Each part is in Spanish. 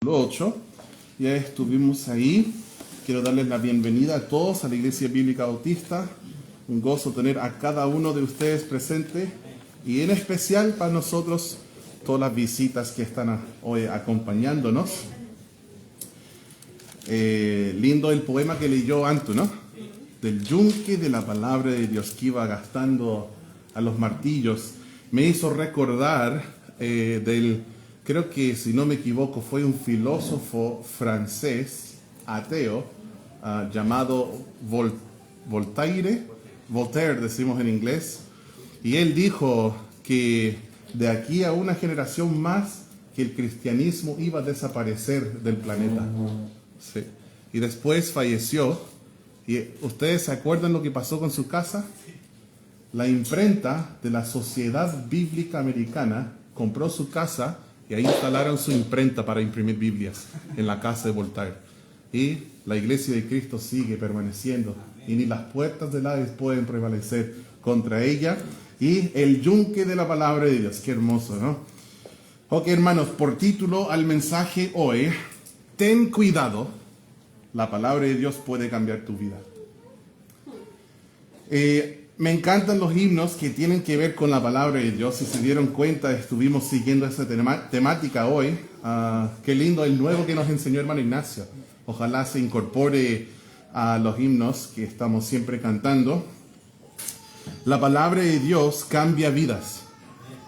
capítulo 8. Ya estuvimos ahí. Quiero darles la bienvenida a todos a la Iglesia Bíblica Bautista. Un gozo tener a cada uno de ustedes presente y en especial para nosotros todas las visitas que están hoy acompañándonos. Lindo el poema que leyó Antu, ¿no? Del yunque de la palabra de Dios que iba gastando a los martillos. Me hizo recordar creo que si no me equivoco fue un filósofo francés ateo llamado Voltaire decimos en inglés, y él dijo que de aquí a una generación más que el cristianismo iba a desaparecer del planeta. Sí. Y después falleció. ¿Y ustedes se acuerdan lo que pasó con su casa? La imprenta de la Sociedad Bíblica Americana compró su casa y ahí instalaron su imprenta para imprimir Biblias en la casa de Voltaire. Y la Iglesia de Cristo sigue permaneciendo y ni las puertas del Hades pueden prevalecer contra ella. Y el yunque de la palabra de Dios, qué hermoso, ¿no? Ok, hermanos, por título al mensaje hoy, ten cuidado. La palabra de Dios puede cambiar tu vida. Me encantan los himnos que tienen que ver con la palabra de Dios. Si se dieron cuenta, estuvimos siguiendo esa temática hoy. Qué lindo el nuevo que nos enseñó hermano Ignacio. Ojalá se incorpore a los himnos que estamos siempre cantando. La palabra de Dios cambia vidas,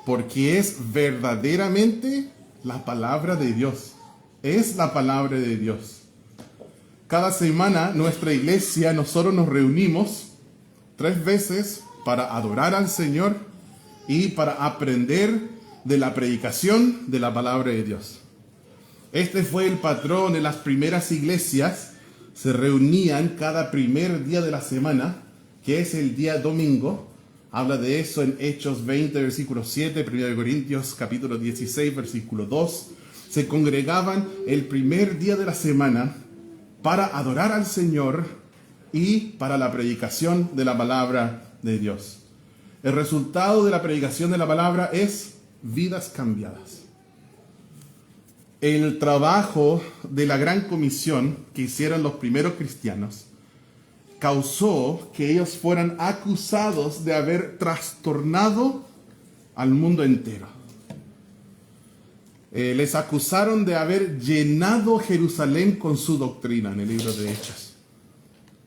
porque es verdaderamente la palabra de Dios. Es la palabra de Dios. Cada semana nuestra iglesia, nosotros nos reunimos 3 veces para adorar al Señor y para aprender de la predicación de la palabra de Dios. Este fue el patrón en las primeras iglesias. Se reunían cada primer día de la semana, que es el día domingo. Habla de eso en Hechos 20, versículo 7, 1 Corintios capítulo 16, versículo 2. Se congregaban el primer día de la semana para adorar al Señor y para la predicación de la palabra de Dios. El resultado de la predicación de la palabra es vidas cambiadas. El trabajo de la gran comisión que hicieron los primeros cristianos causó que ellos fueran acusados de haber trastornado al mundo entero. Les acusaron de haber llenado Jerusalén con su doctrina en el libro de Hechos.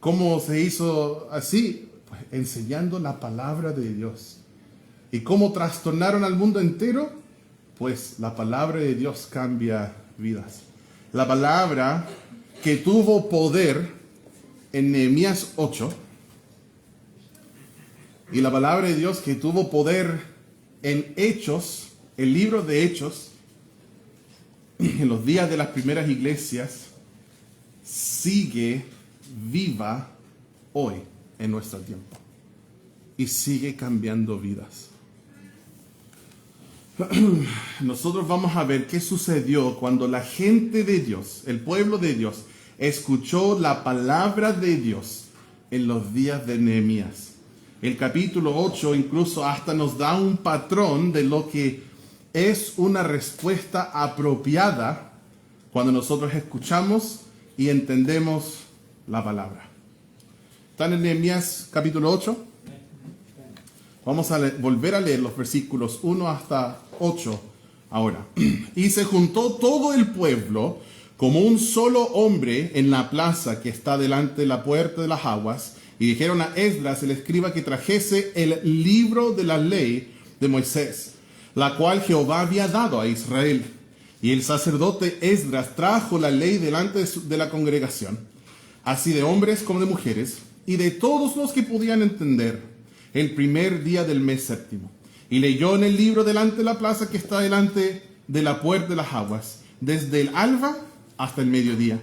¿Cómo se hizo así? Pues enseñando la palabra de Dios. ¿Y cómo trastornaron al mundo entero? Pues la palabra de Dios cambia vidas. La palabra que tuvo poder en Nehemías 8 y la palabra de Dios que tuvo poder en Hechos, el libro de Hechos, en los días de las primeras iglesias, sigue viva hoy en nuestro tiempo y sigue cambiando vidas. Nosotros vamos a ver qué sucedió cuando la gente de Dios, el pueblo de Dios, escuchó la palabra de Dios en los días de Nehemías. El capítulo 8 incluso hasta nos da un patrón de lo que es una respuesta apropiada cuando nosotros escuchamos y entendemos la palabra. ¿Están en Nehemías capítulo 8? Vamos a volver a leer los versículos 1 hasta 8 ahora. Y se juntó todo el pueblo como un solo hombre en la plaza que está delante de la puerta de las aguas, y dijeron a Esdras el escriba que trajese el libro de la ley de Moisés, la cual Jehová había dado a Israel. Y el sacerdote Esdras trajo la ley delante de la congregación, así de hombres como de mujeres, y de todos los que podían entender, el primer día del mes séptimo. Y leyó en el libro delante de la plaza que está delante de la puerta de las aguas, desde el alba hasta el mediodía,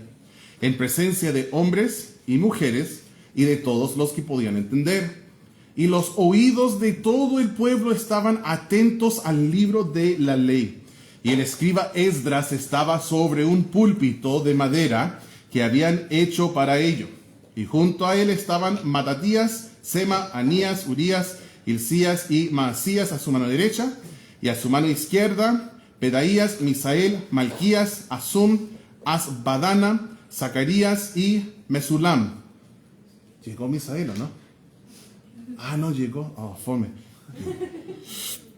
en presencia de hombres y mujeres, y de todos los que podían entender. Y los oídos de todo el pueblo estaban atentos al libro de la ley. Y el escriba Esdras estaba sobre un púlpito de madera que habían hecho para ello. Y junto a él estaban Matatías, Sema, Anías, Urías, Hilcías y Maasías a su mano derecha, y a su mano izquierda Pedaías, Misael, Malquías, Asum, Asbadana, Zacarías y Mesulam. Llegó Misael, ¿no? No llegó. Fome.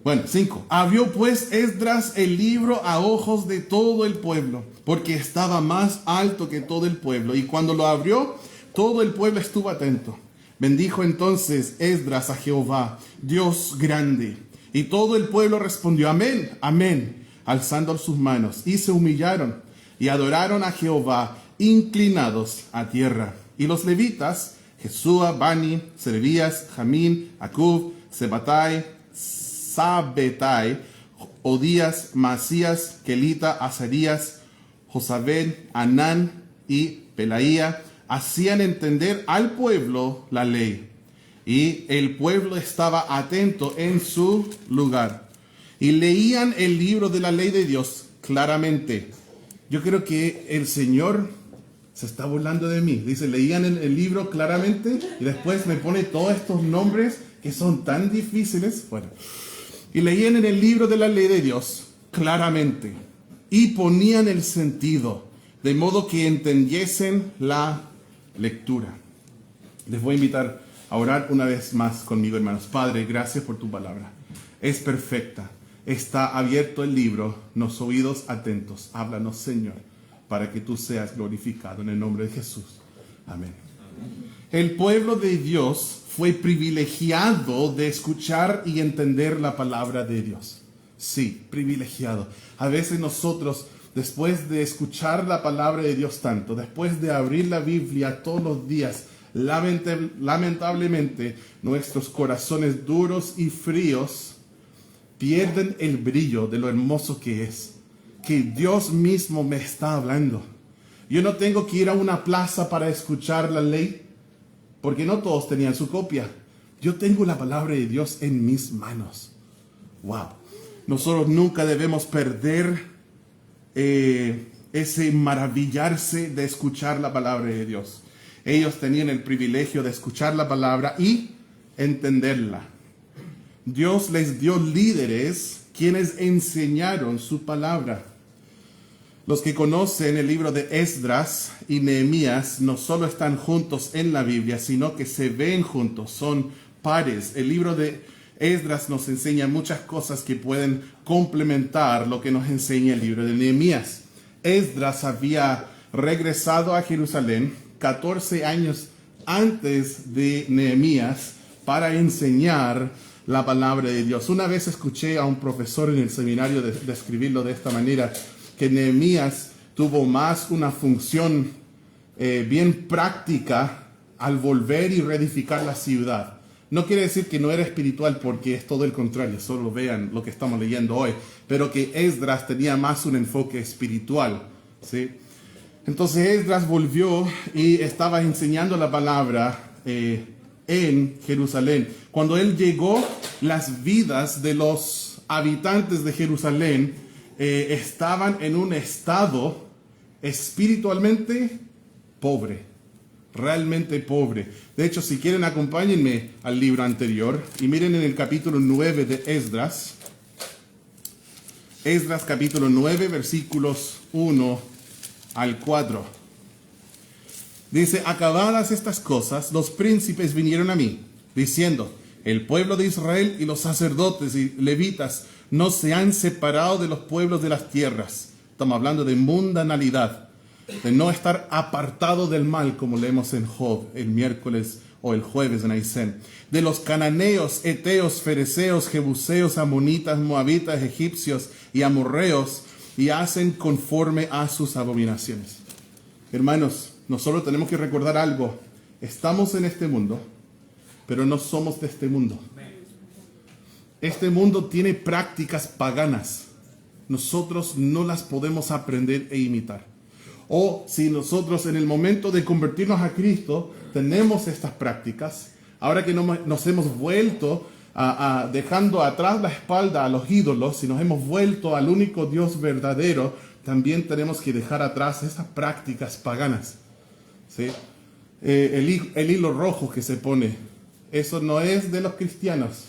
Bueno, 5. Abrió pues Esdras el libro a ojos de todo el pueblo, porque estaba más alto que todo el pueblo. Y cuando lo abrió, todo el pueblo estuvo atento. Bendijo entonces Esdras a Jehová, Dios grande. Y todo el pueblo respondió, amén, amén, alzando sus manos. Y se humillaron y adoraron a Jehová, inclinados a tierra. Y los levitas, Jesúa, Bani, Serebías, Jamín, Acub, Sebatai, Sabetai, Odías, Masías, Kelita, Azarías, Josabed, Anán y Pelaía, hacían entender al pueblo la ley. Y el pueblo estaba atento en su lugar. Y leían el libro de la ley de Dios claramente. Yo creo que el Señor se está burlando de mí. Dice, leían el libro claramente y después me pone todos estos nombres que son tan difíciles. Bueno, y leían en el libro de la ley de Dios claramente y ponían el sentido, de modo que entendiesen la lectura. Les voy a invitar a orar una vez más conmigo, hermanos. Padre, gracias por tu palabra. Es perfecta. Está abierto el libro, los oídos atentos. Háblanos, Señor, para que tú seas glorificado en el nombre de Jesús. Amén. El pueblo de Dios fue privilegiado de escuchar y entender la palabra de Dios. Sí, privilegiado. A veces nosotros, después de escuchar la palabra de Dios tanto, después de abrir la Biblia todos los días, lamentablemente nuestros corazones duros y fríos pierden el brillo de lo hermoso que es. Que Dios mismo me está hablando. Yo no tengo que ir a una plaza para escuchar la ley, porque no todos tenían su copia. Yo tengo la palabra de Dios en mis manos. Wow. Nosotros nunca debemos perder ese maravillarse de escuchar la palabra de Dios. Ellos tenían el privilegio de escuchar la palabra y entenderla. Dios les dio líderes quienes enseñaron su palabra. Los que conocen el libro de Esdras y Nehemías no solo están juntos en la Biblia, sino que se ven juntos, son pares. El libro de Esdras nos enseña muchas cosas que pueden complementar lo que nos enseña el libro de Nehemías. Esdras había regresado a Jerusalén 14 años antes de Nehemías para enseñar la palabra de Dios. Una vez escuché a un profesor en el seminario describirlo de esta manera, que Nehemías tuvo más una función bien práctica al volver y reedificar la ciudad. No quiere decir que no era espiritual, porque es todo el contrario, solo vean lo que estamos leyendo hoy, pero que Esdras tenía más un enfoque espiritual, ¿sí? Entonces Esdras volvió y estaba enseñando la palabra en Jerusalén. Cuando él llegó, las vidas de los habitantes de Jerusalén estaban en un estado espiritualmente pobre, realmente pobre. De hecho, si quieren, acompáñenme al libro anterior y miren en el capítulo 9 de Esdras. Esdras capítulo 9, versículos 1 al 4. Dice, acabadas estas cosas, los príncipes vinieron a mí, diciendo, el pueblo de Israel y los sacerdotes y levitas no se han separado de los pueblos de las tierras. Estamos hablando de mundanalidad, de no estar apartado del mal, como leemos en Job el miércoles o el jueves en Aysén. De los cananeos, eteos, fereceos, jebuseos, amonitas, moabitas, egipcios y amorreos, y hacen conforme a sus abominaciones. Hermanos, nosotros tenemos que recordar algo. Estamos en este mundo, pero no somos de este mundo. Este mundo tiene prácticas paganas. Nosotros no las podemos aprender e imitar. O si nosotros en el momento de convertirnos a Cristo tenemos estas prácticas, ahora que nos hemos vuelto dejando atrás la espalda a los ídolos, si nos hemos vuelto al único Dios verdadero, también tenemos que dejar atrás esas prácticas paganas. ¿Sí? El hilo rojo que se pone, eso no es de los cristianos.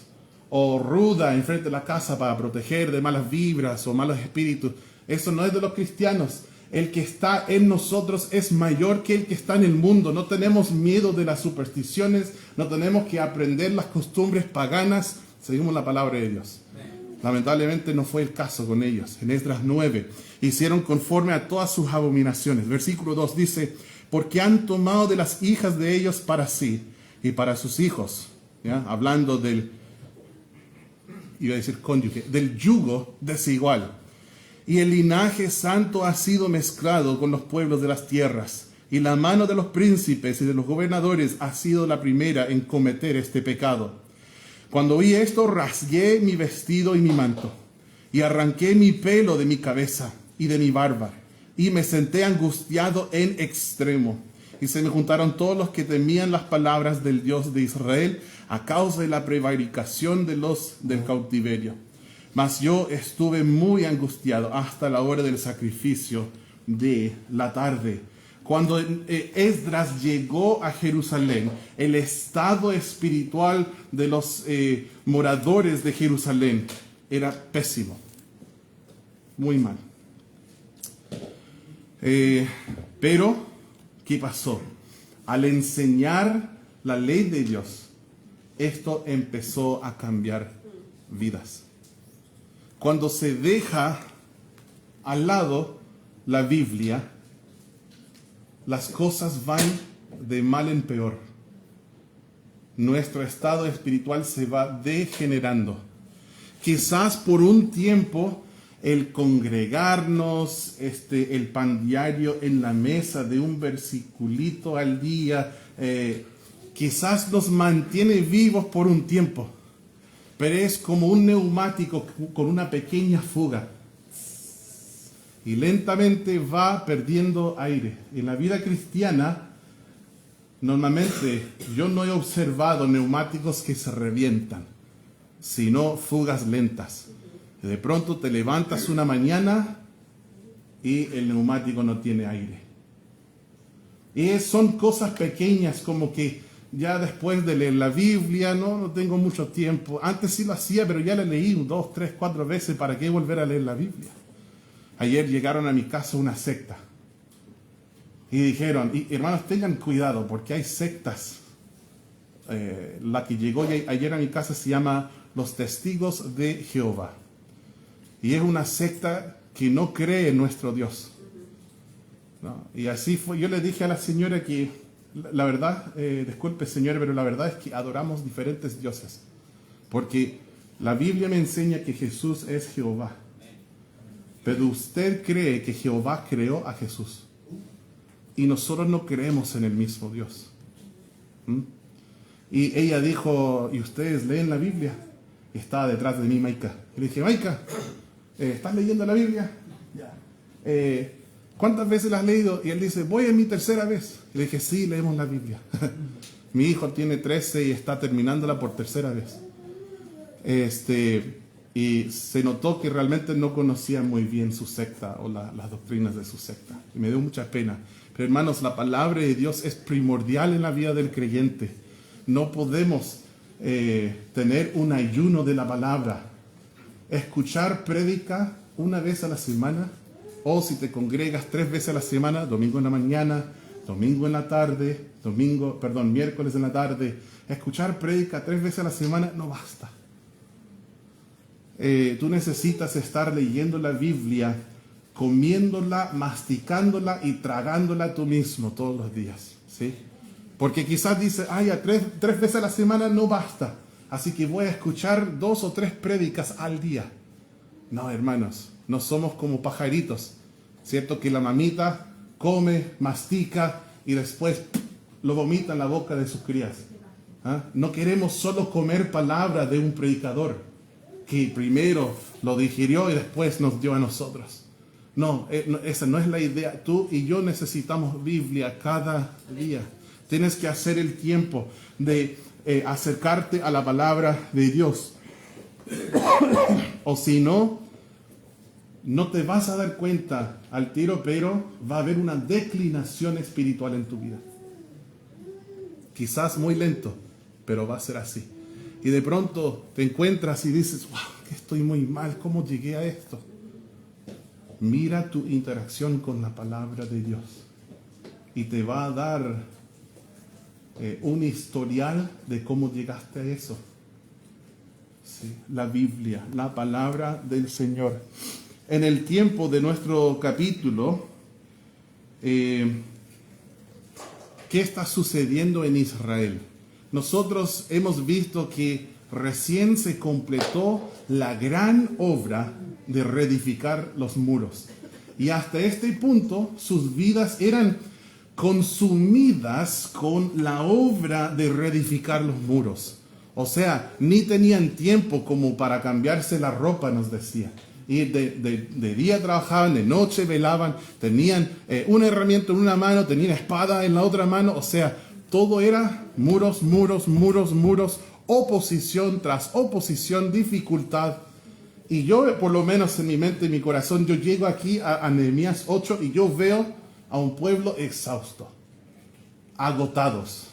O ruda enfrente de la casa para proteger de malas vibras o malos espíritus, eso no es de los cristianos. el que está en nosotros es mayor que el que está en el mundo. No tenemos miedo de las supersticiones, no tenemos que aprender las costumbres paganas, seguimos la palabra de Dios. Lamentablemente no fue el caso con ellos. En Esdras 9, hicieron conforme a todas sus abominaciones. Versículo 2 dice, porque han tomado de las hijas de ellos para sí y para sus hijos, ¿ya? Hablando del, iba a decir cónyuge, del yugo desigual. Y el linaje santo ha sido mezclado con los pueblos de las tierras. Y la mano de los príncipes y de los gobernadores ha sido la primera en cometer este pecado. Cuando oí esto, rasgué mi vestido y mi manto, y arranqué mi pelo de mi cabeza y de mi barba, y me senté angustiado en extremo. Y se me juntaron todos los que temían las palabras del Dios de Israel a causa de la prevaricación de los del cautiverio. Mas yo estuve muy angustiado hasta la hora del sacrificio de la tarde. Cuando Esdras llegó a Jerusalén, el estado espiritual de los moradores de Jerusalén era pésimo, muy mal. Pero, ¿qué pasó? Al enseñar la ley de Dios, esto empezó a cambiar vidas. Cuando se deja al lado la Biblia, las cosas van de mal en peor. Nuestro estado espiritual se va degenerando. Quizás por un tiempo el congregarnos, el pan diario en la mesa de un versiculito al día, quizás nos mantiene vivos por un tiempo, pero es como un neumático con una pequeña fuga. Y lentamente va perdiendo aire. En la vida cristiana, normalmente yo no he observado neumáticos que se revientan, sino fugas lentas. De pronto te levantas una mañana y el neumático no tiene aire. Y son cosas pequeñas como que ya después de leer la Biblia, no tengo mucho tiempo. Antes sí lo hacía, pero ya la leí 2, 3, 4 veces. ¿Para qué volver a leer la Biblia? Ayer llegaron a mi casa una secta y dijeron, hermanos, tengan cuidado porque hay sectas. La que llegó ayer a mi casa se llama Los Testigos de Jehová. Y es una secta que no cree en nuestro Dios, ¿no? Y así fue. Yo le dije a la señora que, la verdad, disculpe señora, pero la verdad es que adoramos diferentes dioses. Porque la Biblia me enseña que Jesús es Jehová. Pero usted cree que Jehová creó a Jesús. Y nosotros no creemos en el mismo Dios. Y ella dijo, ¿y ustedes leen la Biblia? Y estaba detrás de mí Maika. Y le dije, Maika, ¿estás leyendo la Biblia? Ya. ¿Cuántas veces la has leído? Y él dice, voy en mi 3ª vez. Y le dije, sí, leemos la Biblia. Mi hijo tiene 13 y está terminándola por 3ª vez. Y se notó que realmente no conocía muy bien su secta o las doctrinas de su secta. Y me dio mucha pena. Pero hermanos, la palabra de Dios es primordial en la vida del creyente. No podemos tener un ayuno de la palabra. Escuchar prédica una vez a la semana, o si te congregas 3 veces a la semana, domingo en la mañana, domingo en la tarde, miércoles en la tarde. Escuchar prédica 3 veces a la semana no basta. Tú necesitas estar leyendo la Biblia, comiéndola, masticándola y tragándola tú mismo todos los días, ¿sí? Porque quizás dices, ya 3 veces a la semana no basta, así que voy a escuchar 2 o 3 prédicas al día. No, hermanos, no somos como pajaritos, ¿cierto? Que la mamita come, mastica y después lo vomita en la boca de sus crías. No queremos solo comer palabra de un predicador que primero lo digirió y después nos dio a nosotros. No, esa no es la idea. Tú y yo necesitamos Biblia cada día. Tienes que hacer el tiempo de acercarte a la palabra de Dios. O si no, no te vas a dar cuenta al tiro, pero va a haber una declinación espiritual en tu vida. Quizás muy lento, pero va a ser así. Y de pronto te encuentras y dices, wow, que estoy muy mal, ¿cómo llegué a esto? Mira tu interacción con la palabra de Dios y te va a dar un historial de cómo llegaste a eso. Sí, la Biblia, la palabra del Señor. En el tiempo de nuestro capítulo, ¿qué está sucediendo en Israel? Nosotros hemos visto que recién se completó la gran obra de reedificar los muros. Y hasta este punto sus vidas eran consumidas con la obra de reedificar los muros. O sea, ni tenían tiempo como para cambiarse la ropa, nos decía. Y de día trabajaban, de noche velaban, tenían una herramienta en una mano, tenían espada en la otra mano. O sea, todo era muros, muros, muros, muros, oposición tras oposición, dificultad. Y yo, por lo menos en mi mente y mi corazón, yo llego aquí a Nehemías 8 y yo veo a un pueblo exhausto, agotados,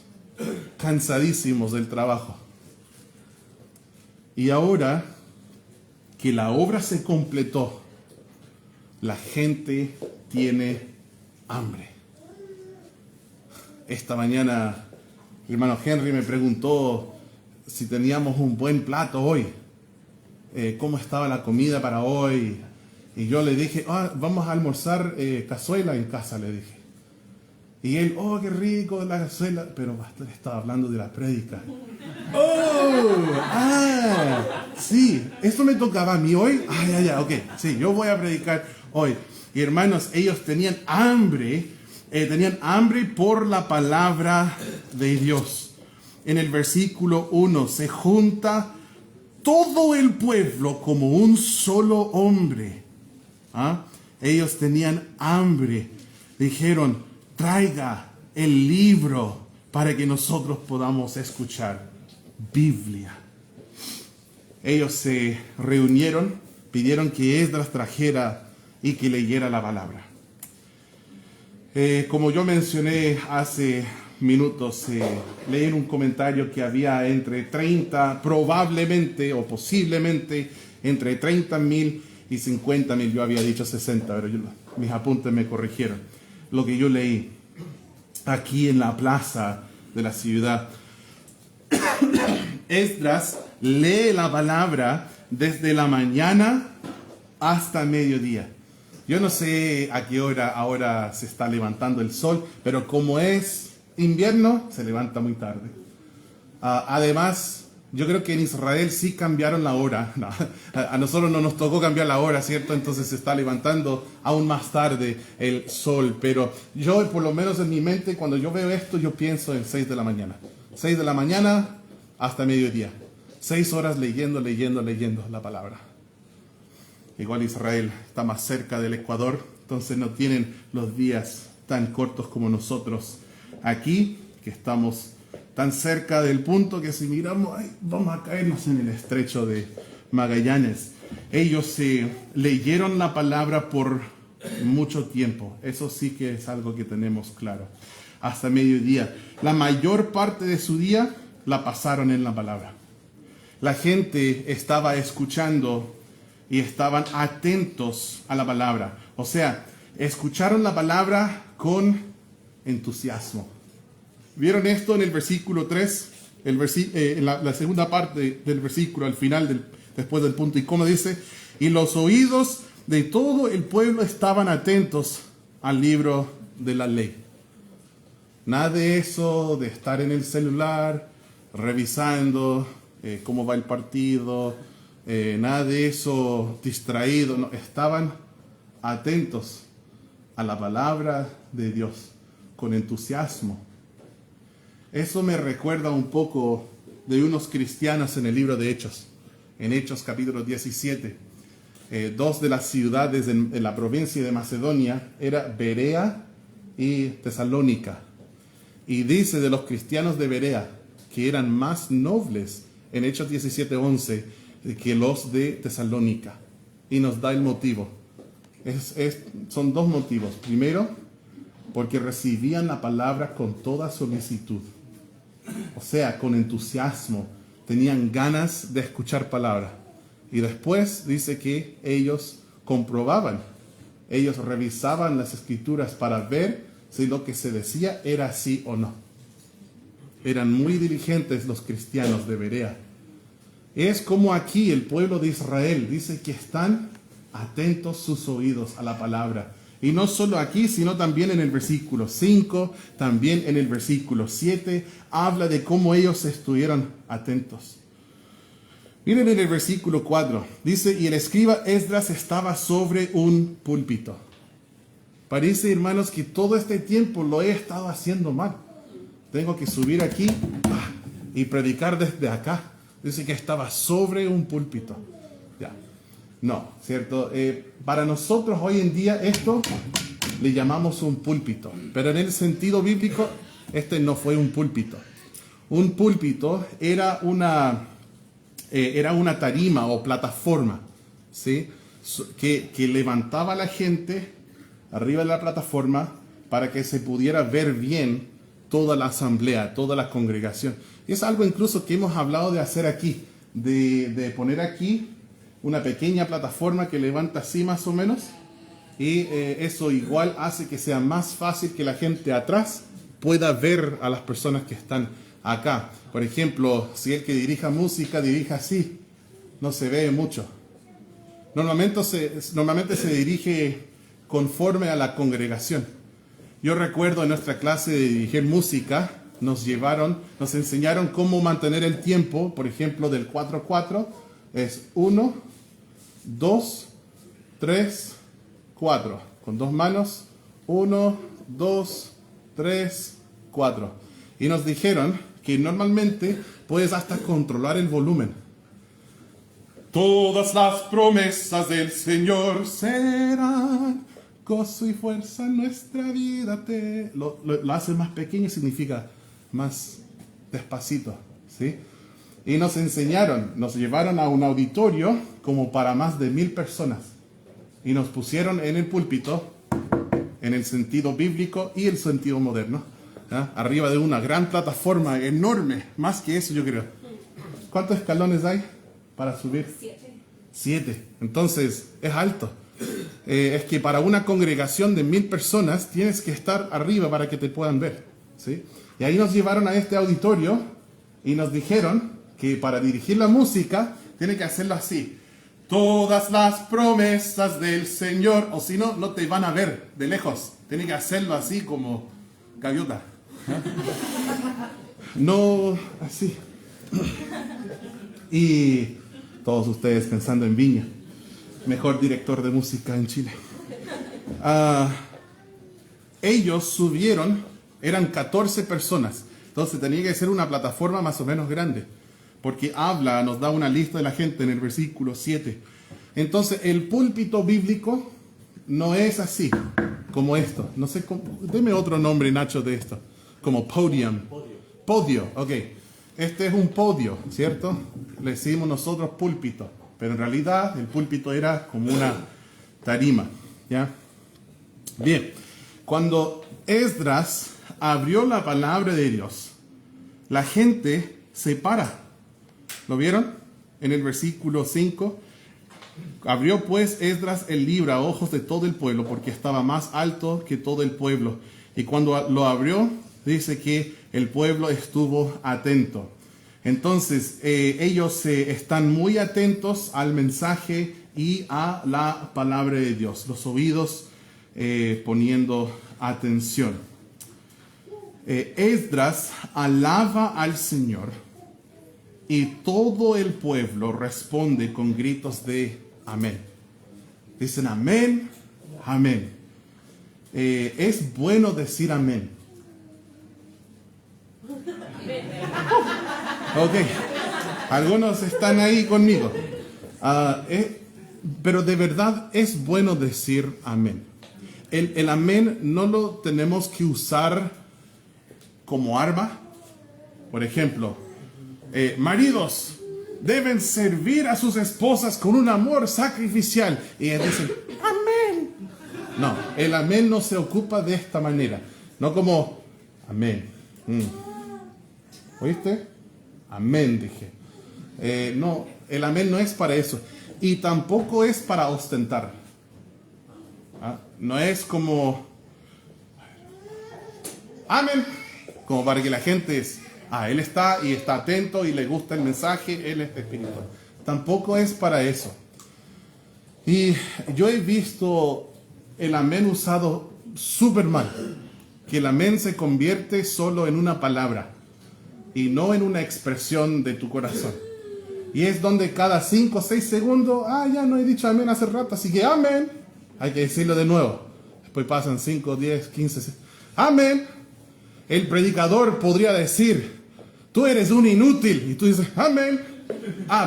cansadísimos del trabajo. Y ahora que la obra se completó, la gente tiene hambre. Esta mañana, el hermano Henry me preguntó si teníamos un buen plato hoy, cómo estaba la comida para hoy. Y yo le dije, vamos a almorzar cazuela en casa, le dije. Y él, qué rico la cazuela. Pero pastor, estaba hablando de la prédica. Sí, esto me tocaba a mí hoy. Ok, sí, yo voy a predicar hoy. Y hermanos, ellos tenían hambre por la palabra de Dios. En el versículo 1, se junta todo el pueblo como un solo hombre. Ellos tenían hambre. Dijeron, traiga el libro para que nosotros podamos escuchar. Biblia. Ellos se reunieron, pidieron que Esdras trajera y que leyera la palabra. Como yo mencioné hace minutos, leí en un comentario que había entre 30, probablemente o posiblemente entre 30,000 y 50,000. Yo había dicho 60, pero mis apuntes me corrigieron. Lo que yo leí aquí en la plaza de la ciudad. Esdras lee la palabra desde la mañana hasta mediodía. Yo no sé a qué hora ahora se está levantando el sol, pero como es invierno, se levanta muy tarde. Además, yo creo que en Israel sí cambiaron la hora. No, a nosotros no nos tocó cambiar la hora, ¿cierto? Entonces se está levantando aún más tarde el sol. Pero yo, por lo menos en mi mente, cuando yo veo esto, yo pienso en 6 de la mañana. 6 de la mañana hasta mediodía. 6 horas leyendo la palabra. Igual Israel está más cerca del Ecuador, entonces no tienen los días tan cortos como nosotros aquí, que estamos tan cerca del punto que si miramos, vamos a caernos en el estrecho de Magallanes. Ellos leyeron la palabra por mucho tiempo. Eso sí que es algo que tenemos claro. Hasta mediodía. La mayor parte de su día la pasaron en la palabra. La gente estaba escuchando y estaban atentos a la palabra. O sea, escucharon la palabra con entusiasmo. ¿Vieron esto en el versículo 3? En la segunda parte del versículo, al final, después del punto y coma, dice, y los oídos de todo el pueblo estaban atentos al libro de la ley. Nada de eso de estar en el celular, revisando cómo va el partido, nada de eso distraído. No, estaban atentos a la palabra de Dios, con entusiasmo. Eso me recuerda un poco de unos cristianos en el libro de Hechos. En Hechos capítulo 17, dos de las ciudades en la provincia de Macedonia era Berea y Tesalónica. Y dice de los cristianos de Berea que eran más nobles en Hechos 17:11 que los de Tesalónica. Y nos da el motivo. Son dos motivos. Primero, porque recibían la palabra con toda solicitud. O sea, con entusiasmo. Tenían ganas de escuchar palabra. Y después dice que ellos comprobaban ellos revisaban las escrituras para ver si lo que se decía era así o no. Eran muy diligentes los cristianos de Berea. Es como aquí el pueblo de Israel dice que están atentos sus oídos a la palabra. Y no solo aquí, sino también en el versículo 5, también en el versículo 7, habla de cómo ellos estuvieron atentos. Miren en el versículo 4, dice, y el escriba Esdras estaba sobre un púlpito. Parece, hermanos, que todo este tiempo lo he estado haciendo mal. Tengo que subir aquí y predicar desde acá. Dice que estaba sobre un púlpito. Ya. No, ¿cierto? Para nosotros hoy en día esto le llamamos un púlpito. Pero en el sentido bíblico, este no fue un púlpito. Un púlpito era una tarima o plataforma, ¿sí? Que levantaba a la gente arriba de la plataforma para que se pudiera ver bien toda la asamblea, toda la congregación. Y es algo incluso que hemos hablado de hacer aquí, de poner aquí una pequeña plataforma que levanta así más o menos, y eso igual hace que sea más fácil que la gente atrás pueda ver a las personas que están acá. Por ejemplo, si el que dirija música dirige así, no se ve mucho. Normalmente se dirige conforme a la congregación. Yo recuerdo en nuestra clase de dirigir música, nos enseñaron cómo mantener el tiempo, por ejemplo, del 4-4, es 1, 2, 3, 4. Con dos manos, 1, 2, 3, 4. Y nos dijeron que normalmente puedes hasta controlar el volumen. Todas las promesas del Señor serán gozo y fuerza en nuestra vida. Lo hace más pequeño y significa más despacito, ¿sí? Y nos llevaron a un auditorio como para más de 1000 personas. Y nos pusieron en el púlpito, en el sentido bíblico y el sentido moderno, ¿ya? Arriba de una gran plataforma enorme, más que eso yo creo. ¿Cuántos escalones hay para subir? 7. Entonces, es alto. Es que para una congregación de 1000 personas tienes que estar arriba para que te puedan ver, ¿sí? Y ahí nos llevaron a este auditorio y nos dijeron que para dirigir la música tiene que hacerlo así. Todas las promesas del Señor, o si no, no te van a ver de lejos. Tiene que hacerlo así como gaviota. No así. Y todos ustedes pensando en Viña, mejor director de música en Chile. Ellos subieron, eran 14 personas, entonces tenía que ser una plataforma más o menos grande, porque nos da una lista de la gente en el versículo 7. Entonces el púlpito bíblico no es así, como esto. No sé, deme otro nombre, Nacho, de esto. Como podium. Podio, ok. Este es un podio, ¿cierto? Le decimos nosotros púlpito, pero en realidad el púlpito era como una tarima, ¿ya? Bien, cuando Esdras abrió la palabra de Dios, la gente se para. ¿Lo vieron? En el versículo 5. Abrió pues Esdras el libro a ojos de todo el pueblo, porque estaba más alto que todo el pueblo. Y cuando lo abrió, dice que el pueblo estuvo atento. Entonces, ellos están muy atentos al mensaje y a la palabra de Dios. Los oídos poniendo atención. Esdras alaba al Señor y todo el pueblo responde con gritos de amén. Dicen amén, amén. Es bueno decir amén. Ok, algunos están ahí conmigo. Pero de verdad es bueno decir amén. El amén no lo tenemos que usar como arma. Por ejemplo, maridos deben servir a sus esposas con un amor sacrificial. Y ellos dicen, amén. No, el amén no se ocupa de esta manera. No como, amén. ¿Oíste? Amén, dije. No, el amén no es para eso. Y tampoco es para ostentar. No es como amén, como para que la gente él está y está atento y le gusta el mensaje, él es espiritual. Tampoco es para eso. Y yo he visto el amén usado súper mal, que el amén se convierte solo en una palabra y no en una expresión de tu corazón. Y es donde cada 5 o 6 segundos, ya no he dicho amén hace rato, así que amén, hay que decirlo de nuevo. Después pasan 5, 10, 15, amén. El predicador podría decir, tú eres un inútil, y tú dices, amén.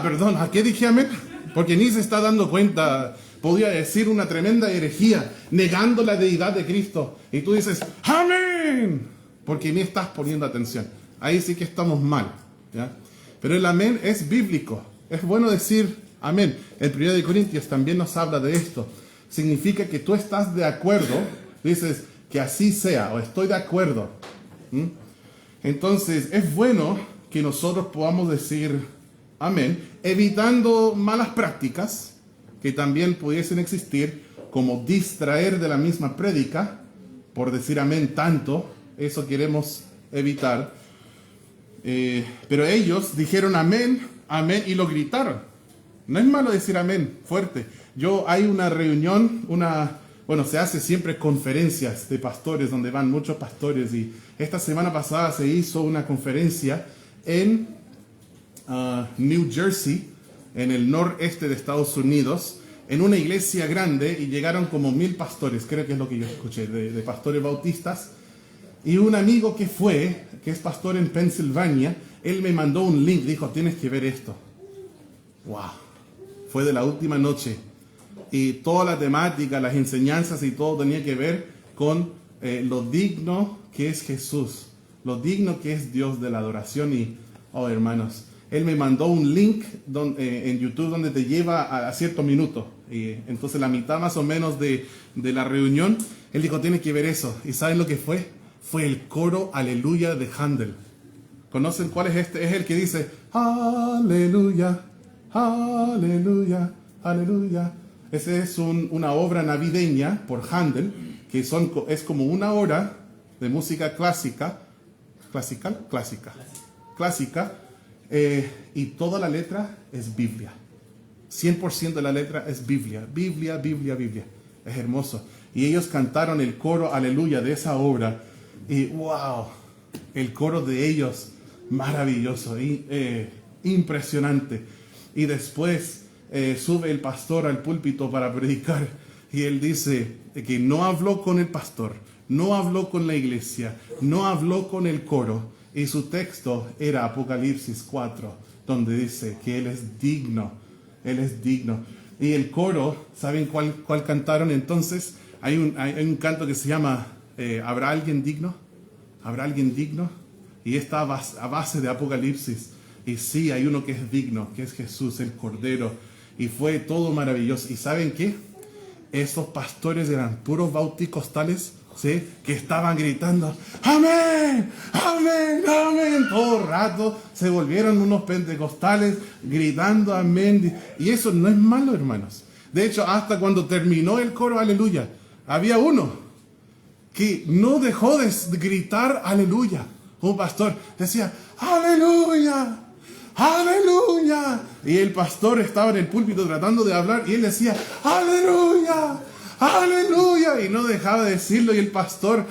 Perdón, ¿a qué dije amén? Porque ni se está dando cuenta. Podría decir una tremenda herejía, negando la deidad de Cristo, y tú dices, amén, porque ni estás poniendo atención. Ahí sí que estamos mal, ¿ya? Pero el amén es bíblico. Es bueno decir amén. El 1 Corintios también nos habla de esto. Significa que tú estás de acuerdo, dices que así sea, o estoy de acuerdo. Entonces es bueno que nosotros podamos decir amén, evitando malas prácticas que también pudiesen existir, como distraer de la misma prédica por decir amén tanto. Eso queremos evitar. Pero ellos dijeron amén, amén, y lo gritaron. No es malo decir amén fuerte. Hay una reunión, se hace siempre conferencias de pastores donde van muchos pastores, y esta semana pasada se hizo una conferencia en New Jersey, en el noreste de Estados Unidos, en una iglesia grande, y llegaron como 1000 pastores, creo que es lo que yo escuché, de pastores bautistas. Y un amigo que es pastor en Pensilvania, él me mandó un link, dijo, tienes que ver esto. ¡Wow! Fue de la última noche. Y toda la temática, las enseñanzas y todo tenía que ver con lo digno que es Jesús, lo digno que es Dios de la adoración. Y, hermanos, él me mandó un link en YouTube donde te lleva a cierto minuto. Y entonces la mitad más o menos de la reunión, él dijo, tienes que ver eso. ¿Y saben lo que fue? Fue el coro Aleluya de Handel. ¿Conocen cuál es este? Es el que dice Aleluya, Aleluya, Aleluya. Esa es una obra navideña por Handel, que es como una hora de música clásica, y toda la letra es Biblia. 100% de la letra es Biblia, Biblia, Biblia, Biblia. Es hermoso. Y ellos cantaron el coro Aleluya de esa obra. Y wow, el coro de ellos, maravilloso, impresionante. Y después sube el pastor al púlpito para predicar, y él dice que no habló con el pastor, no habló con la iglesia, no habló con el coro, y su texto era Apocalipsis 4, donde dice que Él es digno, Él es digno. Y el coro, ¿saben cuál cantaron entonces? Hay un canto que se llama ¿Habrá alguien digno? ¿Habrá alguien digno? Y está a base de Apocalipsis. Y sí, hay uno que es digno, que es Jesús, el Cordero. Y fue todo maravilloso. ¿Y saben qué? Esos pastores eran puros bauticostales, ¿sí? Que estaban gritando, ¡amén! ¡Amén! ¡Amén! Todo el rato se volvieron unos pentecostales gritando amén. Y eso no es malo, hermanos. De hecho, hasta cuando terminó el coro aleluya, había uno que no dejó de gritar aleluya. Un pastor decía, ¡aleluya! ¡Aleluya! Y el pastor estaba en el púlpito tratando de hablar, y él decía, ¡aleluya! ¡Aleluya! Y no dejaba de decirlo, y el pastor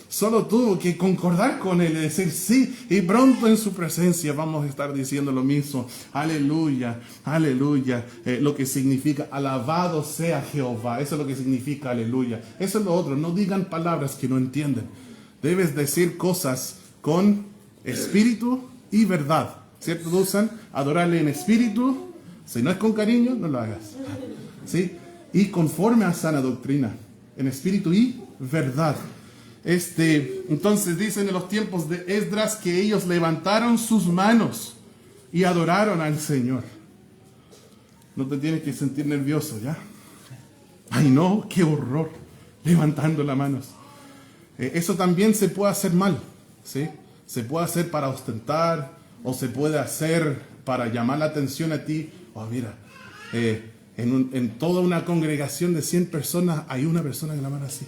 solo tuvo que concordar con él y decir sí, y pronto en su presencia vamos a estar diciendo lo mismo. ¡Aleluya! ¡Aleluya! Lo que significa alabado sea Jehová. Eso es lo que significa aleluya. Eso es lo otro. No digan palabras que no entienden. Debes decir cosas con espíritu y verdad. ¿Cierto? Usan adorarle en espíritu. Si no es con cariño, no lo hagas. ¿Sí? Y conforme a sana doctrina, en espíritu y verdad. Entonces dicen en los tiempos de Esdras que ellos levantaron sus manos y adoraron al Señor. No te tienes que sentir nervioso, ¿ya? Ay, no, qué horror, levantando las manos. Eso también se puede hacer mal, ¿sí? Se puede hacer para ostentar, o se puede hacer para llamar la atención a ti. Oh, mira, En toda una congregación de 100 personas hay una persona que la mano así.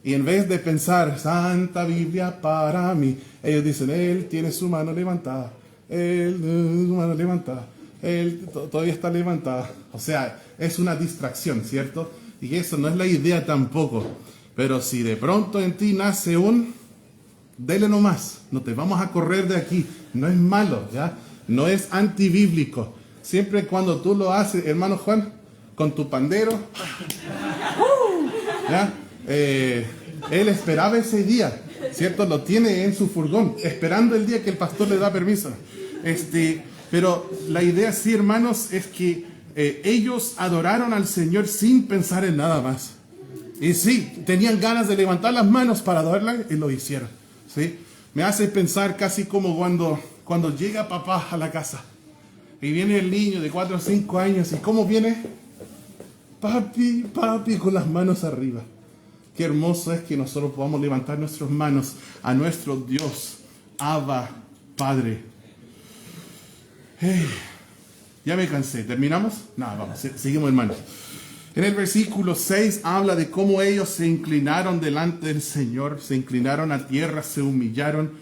Y en vez de pensar, Santa Biblia para mí, ellos dicen, él tiene su mano levantada, él su mano levantada, él todavía está levantada. O sea, es una distracción, ¿cierto? Y eso no es la idea tampoco. Pero si de pronto en ti nace dele nomás, no te vamos a correr de aquí. No es malo, ¿ya? No es antibíblico. Siempre cuando tú lo haces, hermano Juan, con tu pandero, ¿ya? Él esperaba ese día, ¿cierto? Lo tiene en su furgón, esperando el día que el pastor le da permiso. Pero la idea, sí, hermanos, es que ellos adoraron al Señor sin pensar en nada más. Y sí, tenían ganas de levantar las manos para adorarla y lo hicieron, ¿sí? Me hace pensar casi como cuando llega papá a la casa y viene el niño de 4 o 5 años y ¿cómo viene? Papi, papi, con las manos arriba. Qué hermoso es que nosotros podamos levantar nuestras manos a nuestro Dios, Abba, Padre. Hey, ya me cansé. ¿Terminamos? No, vamos, seguimos, hermanos. En el versículo 6 habla de cómo ellos se inclinaron delante del Señor, se inclinaron a tierra, se humillaron.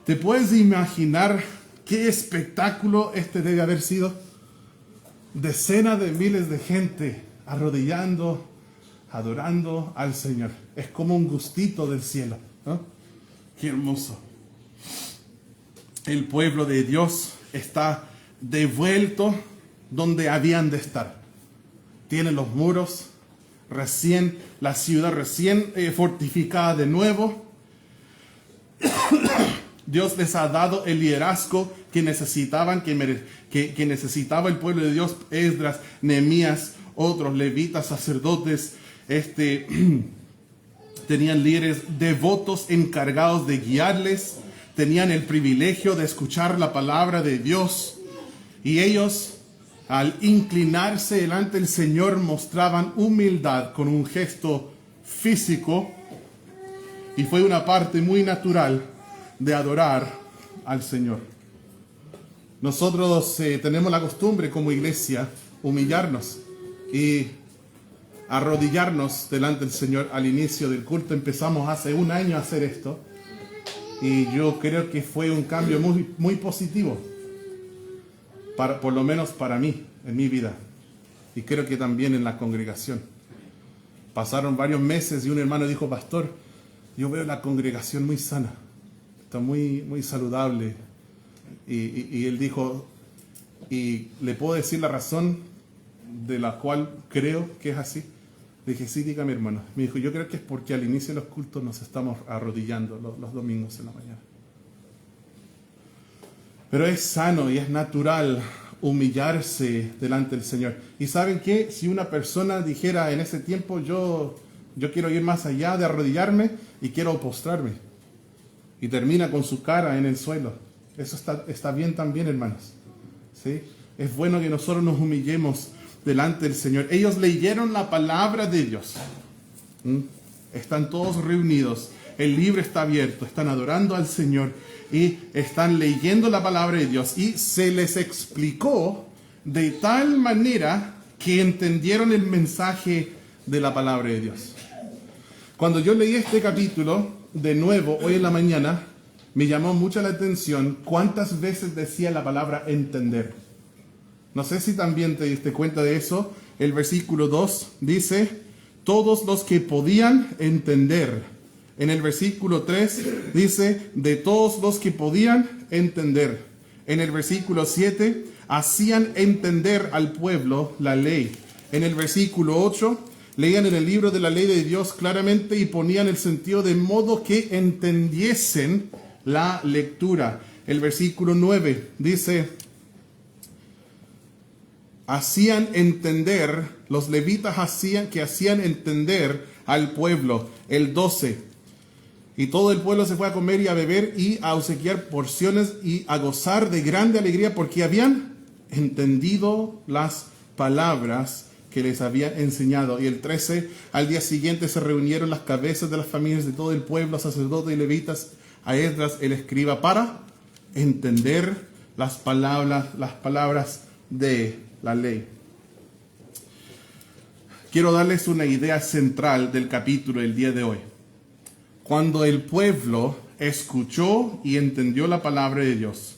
¿Te puedes imaginar qué espectáculo debe haber sido? Decenas de miles de gente arrodillando, adorando al Señor. Es como un gustito del cielo, ¿no? Qué hermoso. El pueblo de Dios está devuelto donde habían de estar. Tienen los muros la ciudad recién fortificada de nuevo. Dios les ha dado el liderazgo que necesitaban, que necesitaba el pueblo de Dios. Esdras, Nehemías, otros levitas, sacerdotes, tenían líderes devotos encargados de guiarles, tenían el privilegio de escuchar la palabra de Dios, y ellos, al inclinarse delante del Señor, mostraban humildad con un gesto físico, y fue una parte muy natural de adorar al Señor. Nosotros tenemos la costumbre como iglesia humillarnos y arrodillarnos delante del Señor al inicio del culto. Empezamos hace un año a hacer esto y yo creo que fue un cambio muy, muy positivo, por lo menos para mí, en mi vida, y creo que también en la congregación. Pasaron varios meses y un hermano dijo, pastor, yo veo la congregación muy sana, está muy, muy saludable, y él dijo, y le puedo decir la razón de la cual creo que es así. Le dije, sí, dígame, hermano. Me dijo, yo creo que es porque al inicio de los cultos nos estamos arrodillando los domingos en la mañana. Pero es sano y es natural humillarse delante del Señor. Y ¿saben qué? Si una persona dijera en ese tiempo, yo quiero ir más allá de arrodillarme y quiero postrarme, y termina con su cara en el suelo, eso está bien también, hermanos, ¿sí? Es bueno que nosotros nos humillemos delante del Señor. Ellos leyeron la palabra de Dios. Están todos reunidos, el libro está abierto, están adorando al Señor y están leyendo la palabra de Dios, y se les explicó de tal manera que entendieron el mensaje de la palabra de Dios. Cuando yo leí este capítulo de nuevo hoy en la mañana, me llamó mucho la atención cuántas veces decía la palabra entender. No sé si también te diste cuenta de eso. El versículo 2 dice, todos los que podían entender. En el versículo 3 dice, de todos los que podían entender. En el versículo 7, hacían entender al pueblo la ley. En el versículo 8, leían en el libro de la ley de Dios claramente y ponían el sentido de modo que entendiesen la lectura. El versículo 9 dice, hacían entender, los levitas hacían entender al pueblo. El 12, y todo el pueblo se fue a comer y a beber y a obsequiar porciones y a gozar de grande alegría porque habían entendido las palabras que les había enseñado. Y el 13, al día siguiente se reunieron las cabezas de las familias de todo el pueblo, sacerdotes y levitas, a Esdras el escriba, para entender las palabras de la ley. quiero darles una idea central del capítulo del día de hoy. Cuando el pueblo escuchó y entendió la palabra de Dios,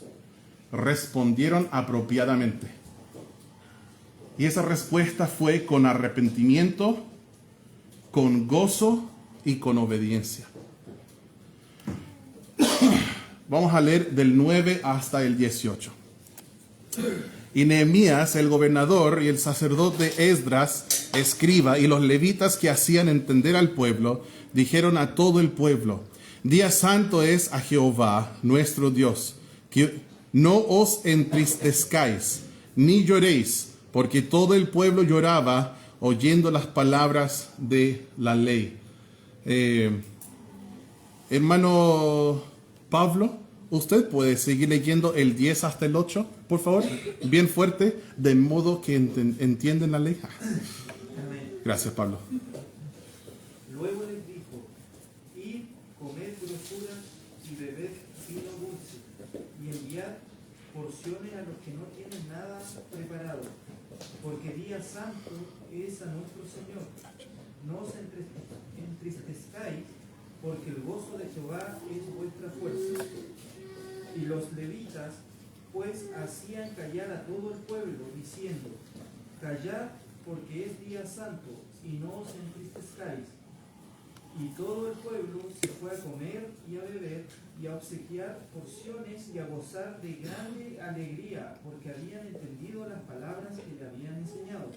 respondieron apropiadamente. Y esa respuesta fue con arrepentimiento, con gozo y con obediencia. Vamos a leer del 9 hasta el 18. Y Nehemías, el gobernador, y el sacerdote Esdras, escriba, y los levitas que hacían entender al pueblo, dijeron a todo el pueblo: Día santo es a Jehová, nuestro Dios, que no os entristezcáis, ni lloréis, porque todo el pueblo lloraba oyendo las palabras de la ley. Hermano Pablo, ¿usted puede seguir leyendo el 10 hasta el 8, por favor? Bien fuerte, de modo que entienden la ley. Gracias, Pablo. Luego les dijo: id, comed grosuras y bebed vino dulce, y enviad porciones a los que no tienen nada preparado, porque día santo es a nuestro Señor. No os entristezcáis, porque el gozo de Jehová es vuestra fuerza. Y los levitas pues hacían callar a todo el pueblo, diciendo: callad, porque es día santo, y no os entristezcáis. Y todo el pueblo se fue a comer y a beber y a obsequiar porciones y a gozar de grande alegría, porque habían entendido las palabras que le habían enseñado.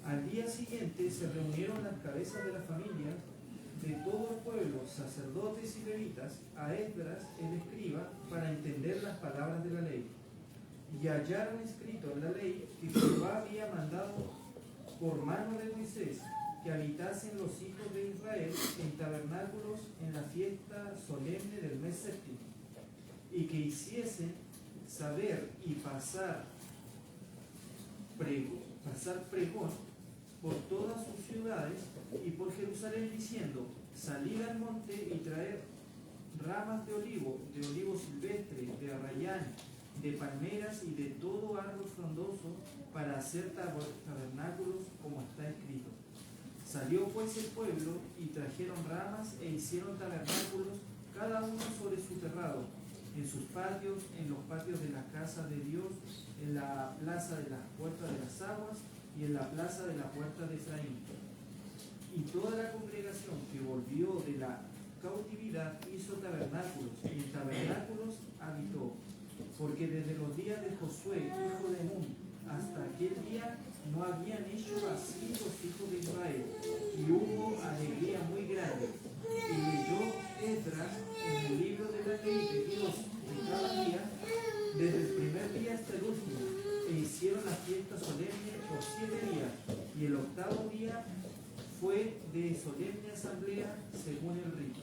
Al día siguiente se reunieron las cabezas de la familia de todo el pueblo, sacerdotes y levitas, a Esdras el escriba, para entender las palabras de la ley. Y hallaron escrito en la ley que Jehová había mandado por mano de Moisés que habitasen los hijos de Israel en tabernáculos en la fiesta solemne del mes séptimo, y que hiciesen saber y pasar pregón por todas sus ciudades y por Jerusalén, diciendo: salid al monte y traed ramas de olivo silvestre, de arrayán, de palmeras y de todo árbol frondoso, para hacer tabernáculos como está escrito. Salió pues el pueblo y trajeron ramas e hicieron tabernáculos, cada uno sobre su terrado, en sus patios, en los patios de la casa de Dios, en la plaza de las puertas de las aguas y en la plaza de la puerta de Efraín. Y toda la congregación que volvió de la cautividad hizo tabernáculos, y en tabernáculos habitó, porque desde los días de Josué, hijo de Nun, hasta aquel día no habían hecho así los hijos de Israel, y hubo alegría muy grande. Y leyó Esdras en el libro de la ley de Dios de cada día, desde el primer día hasta el último, e hicieron la fiesta solemne por 7 días, y el octavo día fue de solemne asamblea según el rito.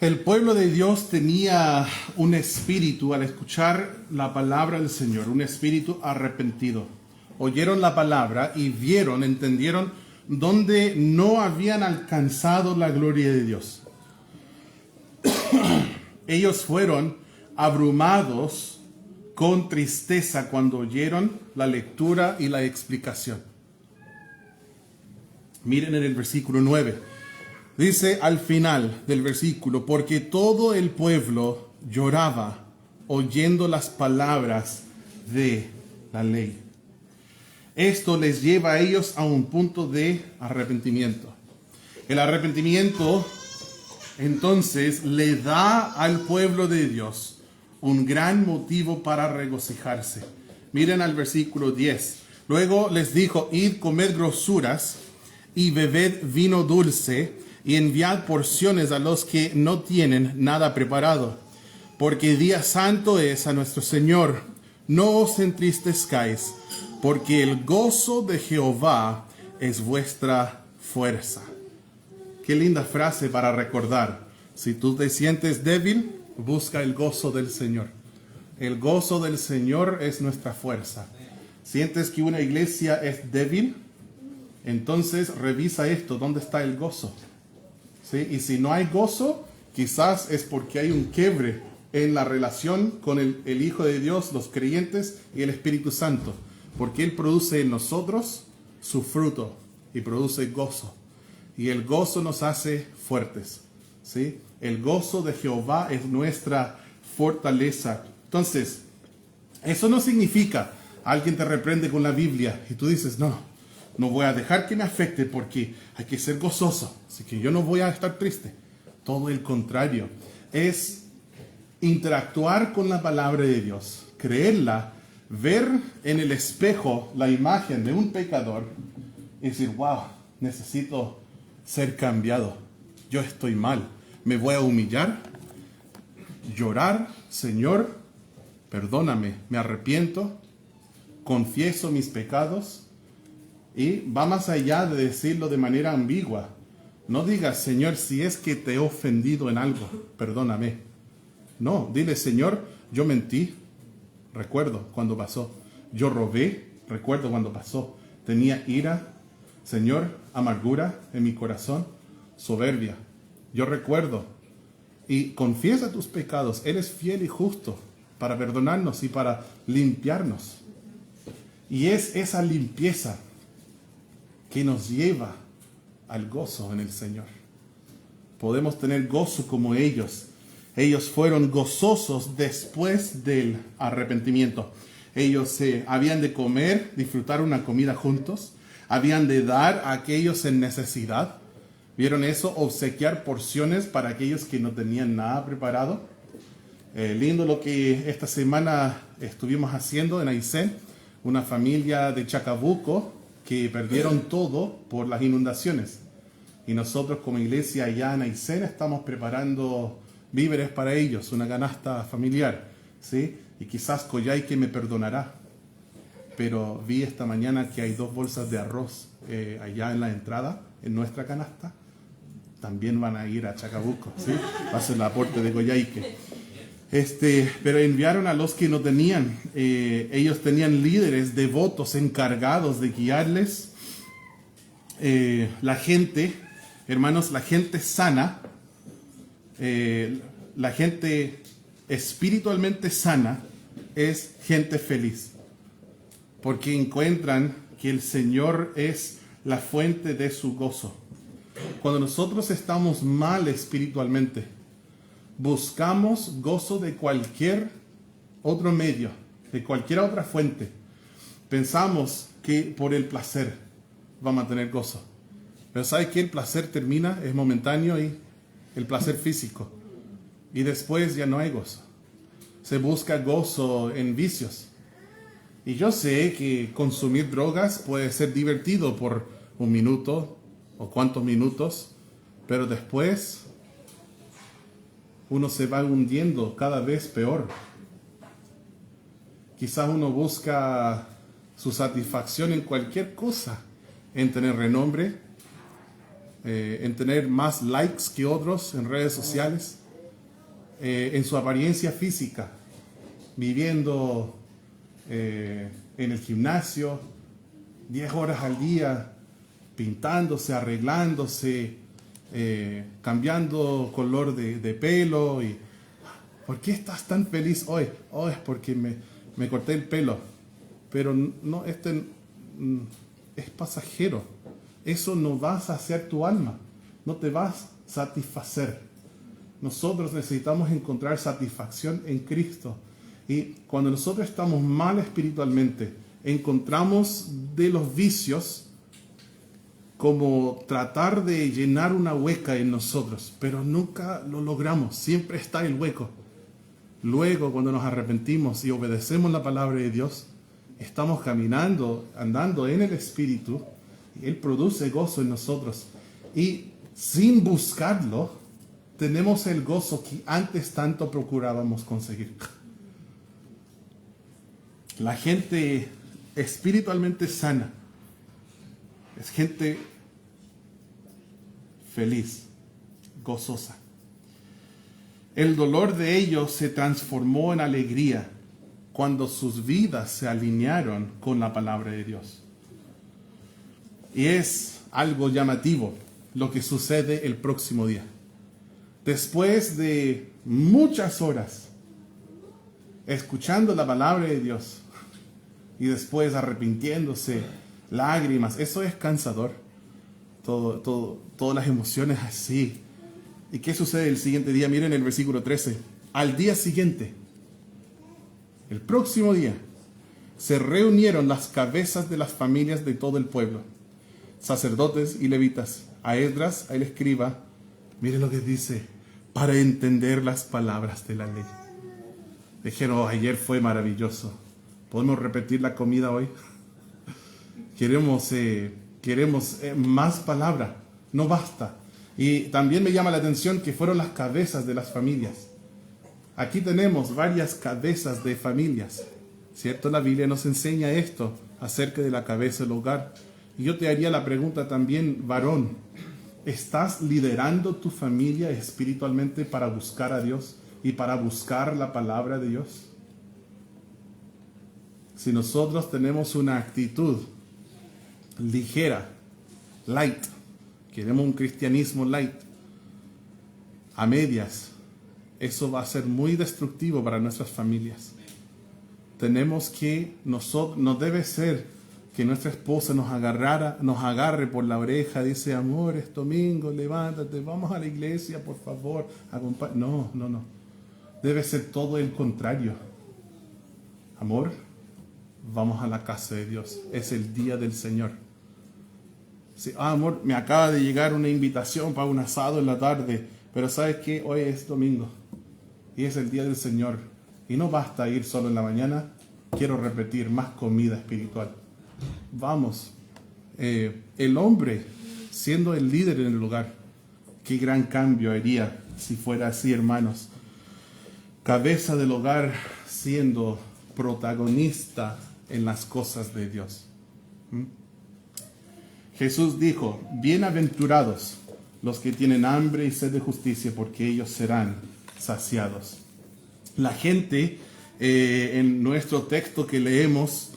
El pueblo de Dios tenía un espíritu al escuchar la palabra del Señor, un espíritu arrepentido. Oyeron la palabra y vieron, entendieron donde no habían alcanzado la gloria de Dios. Ellos fueron abrumados con tristeza cuando oyeron la lectura y la explicación. Miren en el versículo 9. Dice al final del versículo: porque todo el pueblo lloraba oyendo las palabras de la ley. Esto les lleva a ellos a un punto de arrepentimiento. El arrepentimiento entonces le da al pueblo de Dios un gran motivo para regocijarse. Miren al versículo 10. Luego les dijo: id, comed grosuras y bebed vino dulce, y enviad porciones a los que no tienen nada preparado, porque día santo es a nuestro Señor. No os entristezcáis, porque el gozo de Jehová es vuestra fuerza. Qué linda frase para recordar. Si tú te sientes débil, busca el gozo del Señor. El gozo del Señor es nuestra fuerza. ¿Sientes que una iglesia es débil? Entonces revisa esto, ¿dónde está el gozo? ¿Sí? Y si no hay gozo, quizás es porque hay un quiebre en la relación con el Hijo de Dios, los creyentes y el Espíritu Santo. Porque Él produce en nosotros su fruto y produce gozo. Y el gozo nos hace fuertes, ¿sí? El gozo de Jehová es nuestra fortaleza. Entonces, eso no significa, alguien te reprende con la Biblia y tú dices, no voy a dejar que me afecte porque hay que ser gozoso, así que yo no voy a estar triste. Todo el contrario, es interactuar con la palabra de Dios, creerla, ver en el espejo la imagen de un pecador y decir, wow, necesito ser cambiado, yo estoy mal, me voy a humillar, llorar, Señor, perdóname, me arrepiento, confieso mis pecados. Y va más allá de decirlo de manera ambigua. No digas, Señor, si es que te he ofendido en algo, perdóname. No, dile, Señor, yo mentí, recuerdo cuando pasó. Yo robé, recuerdo cuando pasó. Tenía ira, Señor, amargura en mi corazón, soberbia. Yo recuerdo. Y confiesa tus pecados. Él es fiel y justo para perdonarnos y para limpiarnos. Y es esa limpieza que nos lleva al gozo en el Señor. Podemos tener gozo como ellos. Ellos fueron gozosos después del arrepentimiento. Ellos habían de comer, disfrutar una comida juntos. Habían de dar a aquellos en necesidad. ¿Vieron eso? Obsequiar porciones para aquellos que no tenían nada preparado. Lindo lo que esta semana estuvimos haciendo en Aysén. Una familia de Chacabuco que perdieron todo por las inundaciones. Y nosotros como iglesia allá en Aysén estamos preparando víveres para ellos, una canasta familiar, ¿sí? Y quizás Coyhaique me perdonará, pero vi esta mañana que hay 2 bolsas de arroz allá en la entrada, en nuestra canasta. También van a ir a Chacabuco, ¿sí? Va a ser el aporte de Coyhaique. Pero enviaron a los que no tenían. Ellos tenían líderes devotos encargados de guiarles. La gente, hermanos, la gente sana, la gente espiritualmente sana es gente feliz, porque encuentran que el Señor es la fuente de su gozo. Cuando nosotros estamos mal espiritualmente, buscamos gozo de cualquier otro medio, de cualquier otra fuente. Pensamos que por el placer vamos a tener gozo. Pero ¿sabe qué? El placer termina, es momentáneo, y el placer físico. Y después ya no hay gozo. Se busca gozo en vicios. Y yo sé que consumir drogas puede ser divertido por 1 minuto o cuántos minutos, pero después uno se va hundiendo cada vez peor. Quizás uno busca su satisfacción en cualquier cosa, en tener renombre, en tener más likes que otros en redes sociales, en su apariencia física, viviendo en el gimnasio 10 horas al día, pintándose, arreglándose, cambiando color de pelo. Y ¿por qué estás tan feliz hoy? Oh, es porque me corté el pelo. Pero no, es pasajero. Eso no va a saciar tu alma, no te vas a satisfacer. Nosotros necesitamos encontrar satisfacción en Cristo. Y cuando nosotros estamos mal espiritualmente, encontramos de los vicios como tratar de llenar una hueca en nosotros, pero nunca lo logramos, siempre está el hueco. Luego, cuando nos arrepentimos y obedecemos la palabra de Dios, estamos caminando, andando en el Espíritu, y Él produce gozo en nosotros. Y sin buscarlo, tenemos el gozo que antes tanto procurábamos conseguir. La gente espiritualmente sana es gente feliz, gozosa. El dolor de ellos se transformó en alegría cuando sus vidas se alinearon con la palabra de Dios. Y es algo llamativo lo que sucede el próximo día. Después de muchas horas escuchando la palabra de Dios y después arrepintiéndose, lágrimas. Eso es cansador. Todas las emociones así. ¿Y qué sucede el siguiente día? Miren el versículo 13. Al día siguiente, el próximo día, se reunieron las cabezas de las familias de todo el pueblo, sacerdotes y levitas, a Esdras, el escriba. Miren lo que dice, para entender las palabras de la ley. Dijeron, oh, ayer fue maravilloso. ¿Podemos repetir la comida hoy? Queremos más palabra, no basta. Y también me llama la atención que fueron las cabezas de las familias. Aquí tenemos varias cabezas de familias, ¿cierto? La Biblia nos enseña esto acerca de la cabeza del hogar. Y yo te haría la pregunta también, varón, ¿estás liderando tu familia espiritualmente para buscar a Dios y para buscar la palabra de Dios? Si nosotros tenemos una actitud ligera, light, queremos un cristianismo light, a medias, eso va a ser muy destructivo para nuestras familias. Tenemos que, no debe ser que nuestra esposa nos agarre por la oreja, dice, amor, es domingo, levántate, vamos a la iglesia, por favor, no. Debe ser todo el contrario. Amor, vamos a la casa de Dios, es el día del Señor. Sí, amor, me acaba de llegar una invitación para un asado en la tarde, pero ¿sabes qué? Hoy es domingo y es el día del Señor. Y no basta ir solo en la mañana, quiero repetir, más comida espiritual. Vamos, el hombre siendo el líder en el hogar, qué gran cambio haría si fuera así, hermanos. Cabeza del hogar siendo protagonista en las cosas de Dios. Jesús dijo, bienaventurados los que tienen hambre y sed de justicia, porque ellos serán saciados. La gente en nuestro texto que leemos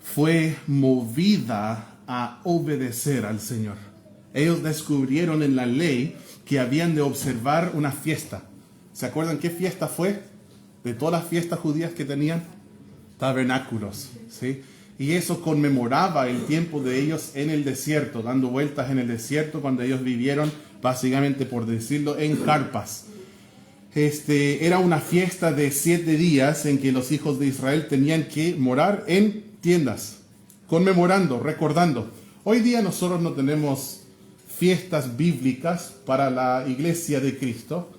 fue movida a obedecer al Señor. Ellos descubrieron en la ley que habían de observar una fiesta. ¿Se acuerdan qué fiesta fue? De todas las fiestas judías que tenían, tabernáculos, ¿sí? Y eso conmemoraba el tiempo de ellos en el desierto, dando vueltas en el desierto, cuando ellos vivieron, básicamente por decirlo, en carpas. Era una fiesta de 7 días en que los hijos de Israel tenían que morar en tiendas, conmemorando, recordando. Hoy día nosotros no tenemos fiestas bíblicas para la iglesia de Cristo.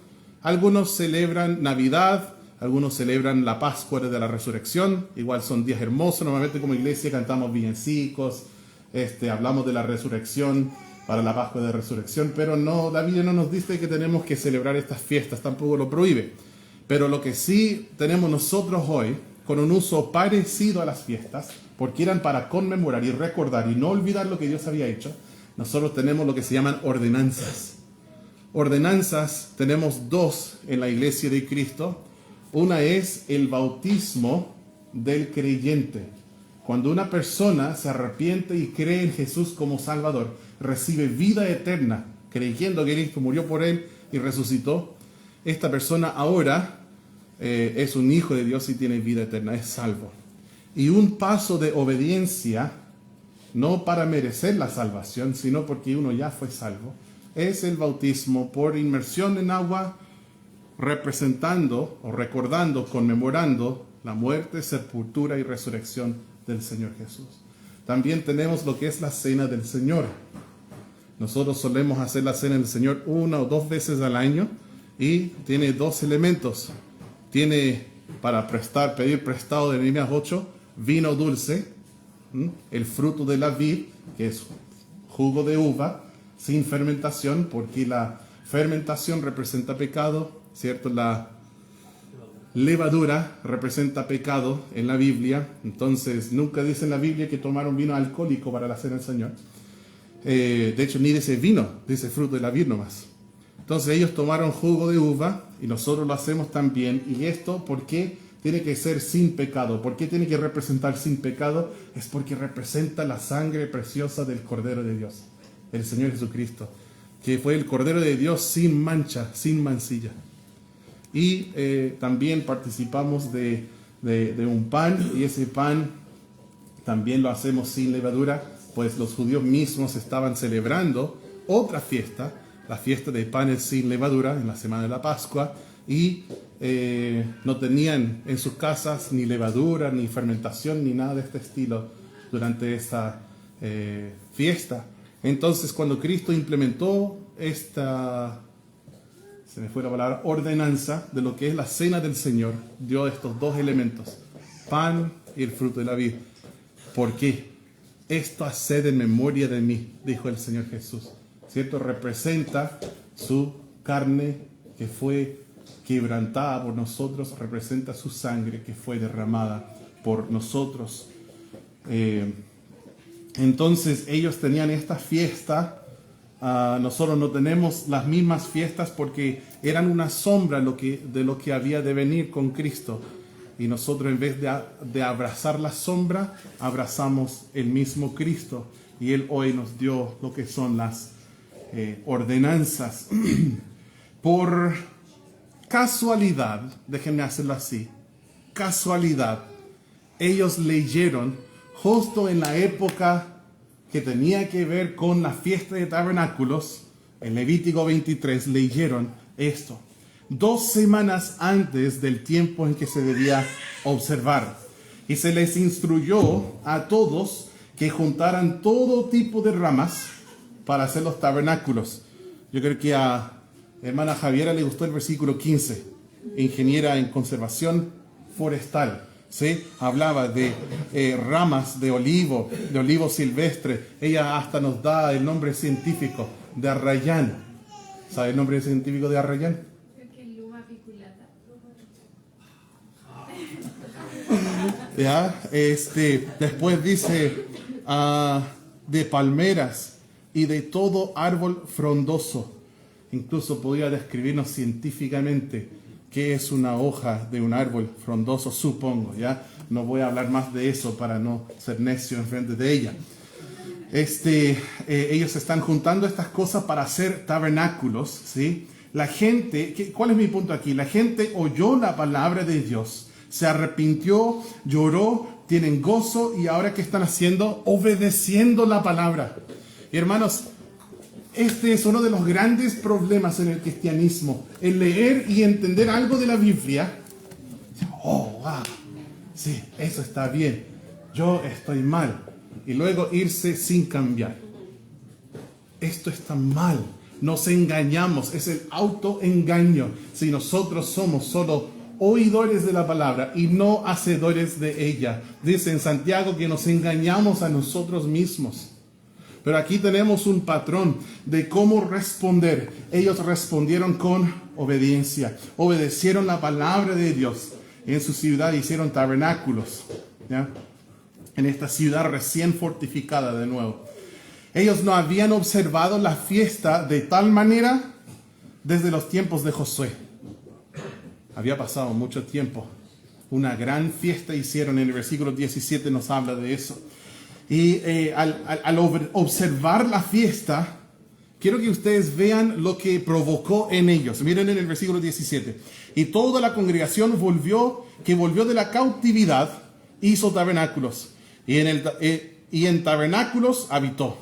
Algunos celebran Navidad, algunos celebran la Pascua de la Resurrección, igual son días hermosos. Normalmente como iglesia cantamos villancicos, hablamos de la resurrección para la Pascua de Resurrección, pero no, la Biblia no nos dice que tenemos que celebrar estas fiestas, tampoco lo prohíbe. Pero lo que sí tenemos nosotros hoy, con un uso parecido a las fiestas, porque eran para conmemorar y recordar y no olvidar lo que Dios había hecho, nosotros tenemos lo que se llaman ordenanzas. Ordenanzas tenemos 2 en la iglesia de Cristo. Una es el bautismo del creyente. Cuando una persona se arrepiente y cree en Jesús como Salvador, recibe vida eterna, creyendo que Cristo murió por él y resucitó. Esta persona ahora es un hijo de Dios y tiene vida eterna, es salvo. Y un paso de obediencia, no para merecer la salvación, sino porque uno ya fue salvo, es el bautismo por inmersión en agua, representando o recordando, conmemorando la muerte, sepultura y resurrección del Señor Jesús. También tenemos lo que es la cena del Señor. Nosotros solemos hacer la cena del Señor 1 o 2 veces al año y tiene 2 elementos. Tiene para pedir prestado de Nehemías 8, vino dulce, el fruto de la vid, que es jugo de uva, sin fermentación, porque la fermentación representa pecado, ¿cierto? La levadura representa pecado en la Biblia. Entonces nunca dice en la Biblia que tomaron vino alcohólico para la cena del Señor. De hecho ni dice vino, dice fruto de la vid nomás. Entonces ellos tomaron jugo de uva y nosotros lo hacemos también. Y esto, ¿por qué tiene que ser sin pecado? ¿Por qué tiene que representar sin pecado? Es porque representa la sangre preciosa del Cordero de Dios, el Señor Jesucristo, que fue el Cordero de Dios sin mancha, sin mancilla. Y también participamos de un pan, y ese pan también lo hacemos sin levadura, pues los judíos mismos estaban celebrando otra fiesta, la fiesta de panes sin levadura en la semana de la Pascua, y no tenían en sus casas ni levadura, ni fermentación, ni nada de este estilo durante esta fiesta. Entonces, cuando Cristo implementó esta, se me fue la palabra, ordenanza de lo que es la cena del Señor, dio estos dos elementos, pan y el fruto de la vid. ¿Por qué? Esto haced en memoria de mí, dijo el Señor Jesús. ¿Cierto? Representa su carne que fue quebrantada por nosotros, representa su sangre que fue derramada por nosotros. Entonces ellos tenían esta fiesta. Nosotros no tenemos las mismas fiestas porque eran una sombra de lo que había de venir con Cristo. Y nosotros, en vez de abrazar la sombra, abrazamos el mismo Cristo. Y Él hoy nos dio lo que son las ordenanzas. Por casualidad, déjenme hacerlo así, casualidad, ellos leyeron justo en la época que tenía que ver con la fiesta de tabernáculos, en Levítico 23, leyeron esto, 2 semanas antes del tiempo en que se debía observar. Y se les instruyó a todos que juntaran todo tipo de ramas para hacer los tabernáculos. Yo creo que a hermana Javiera le gustó el versículo 15, ingeniera en conservación forestal. ¿Sí? Hablaba de ramas de olivo silvestre. Ella hasta nos da el nombre científico de arrayán. ¿Sabe el nombre científico de arrayán? Creo que Luma piculata. ¿Ya? Después dice de palmeras y de todo árbol frondoso. Incluso podría describirnos científicamente qué es una hoja de un árbol frondoso, supongo, ¿ya? No voy a hablar más de eso para no ser necio en frente de ella. Ellos están juntando estas cosas para hacer tabernáculos, ¿sí? La gente, ¿cuál es mi punto aquí? La gente oyó la palabra de Dios, se arrepintió, lloró, tienen gozo, y ahora ¿qué están haciendo? Obedeciendo la palabra. Y hermanos, este es uno de los grandes problemas en el cristianismo, el leer y entender algo de la Biblia. Oh, wow, sí, eso está bien, yo estoy mal. Y luego irse sin cambiar. Esto está mal, nos engañamos, es el autoengaño. Si nosotros somos solo oidores de la palabra y no hacedores de ella. Dice en Santiago que nos engañamos a nosotros mismos. Pero aquí tenemos un patrón de cómo responder. Ellos respondieron con obediencia. Obedecieron la palabra de Dios. En su ciudad hicieron tabernáculos, ¿ya? En esta ciudad recién fortificada de nuevo. Ellos no habían observado la fiesta de tal manera desde los tiempos de Josué. Había pasado mucho tiempo. Una gran fiesta hicieron. En el versículo 17 nos habla de eso. Y al observar la fiesta, quiero que ustedes vean lo que provocó en ellos. Miren en el versículo 17. Y toda la congregación volvió de la cautividad, hizo tabernáculos. Y en tabernáculos habitó.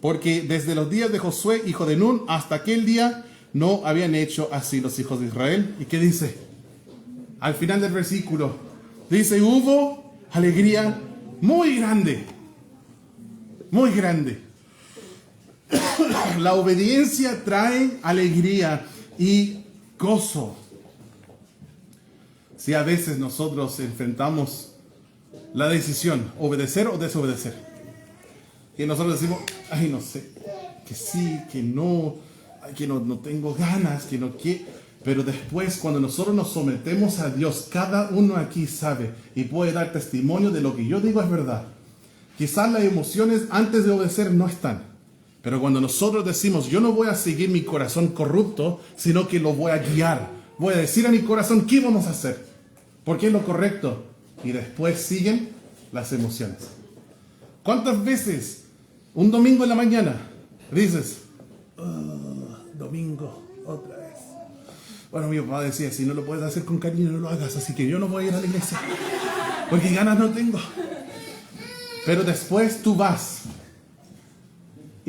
Porque desde los días de Josué, hijo de Nun, hasta aquel día no habían hecho así los hijos de Israel. ¿Y qué dice? Al final del versículo dice, hubo alegría muy grande. Muy grande. La obediencia trae alegría y gozo. Si a veces nosotros enfrentamos la decisión, obedecer o desobedecer, y nosotros decimos, ay, no sé, que sí, que no tengo ganas, que no quiero. Pero después, cuando nosotros nos sometemos a Dios, cada uno aquí sabe y puede dar testimonio de lo que yo digo es verdad. Quizás las emociones antes de obedecer no están. Pero cuando nosotros decimos, yo no voy a seguir mi corazón corrupto, sino que lo voy a guiar. Voy a decir a mi corazón, ¿qué vamos a hacer? Porque es lo correcto. Y después siguen las emociones. ¿Cuántas veces un domingo en la mañana dices, domingo, otra vez? Bueno, mi papá decía, si no lo puedes hacer con cariño, no lo hagas. Así que yo no voy a ir a la iglesia. Porque ganas no tengo. Pero después tú vas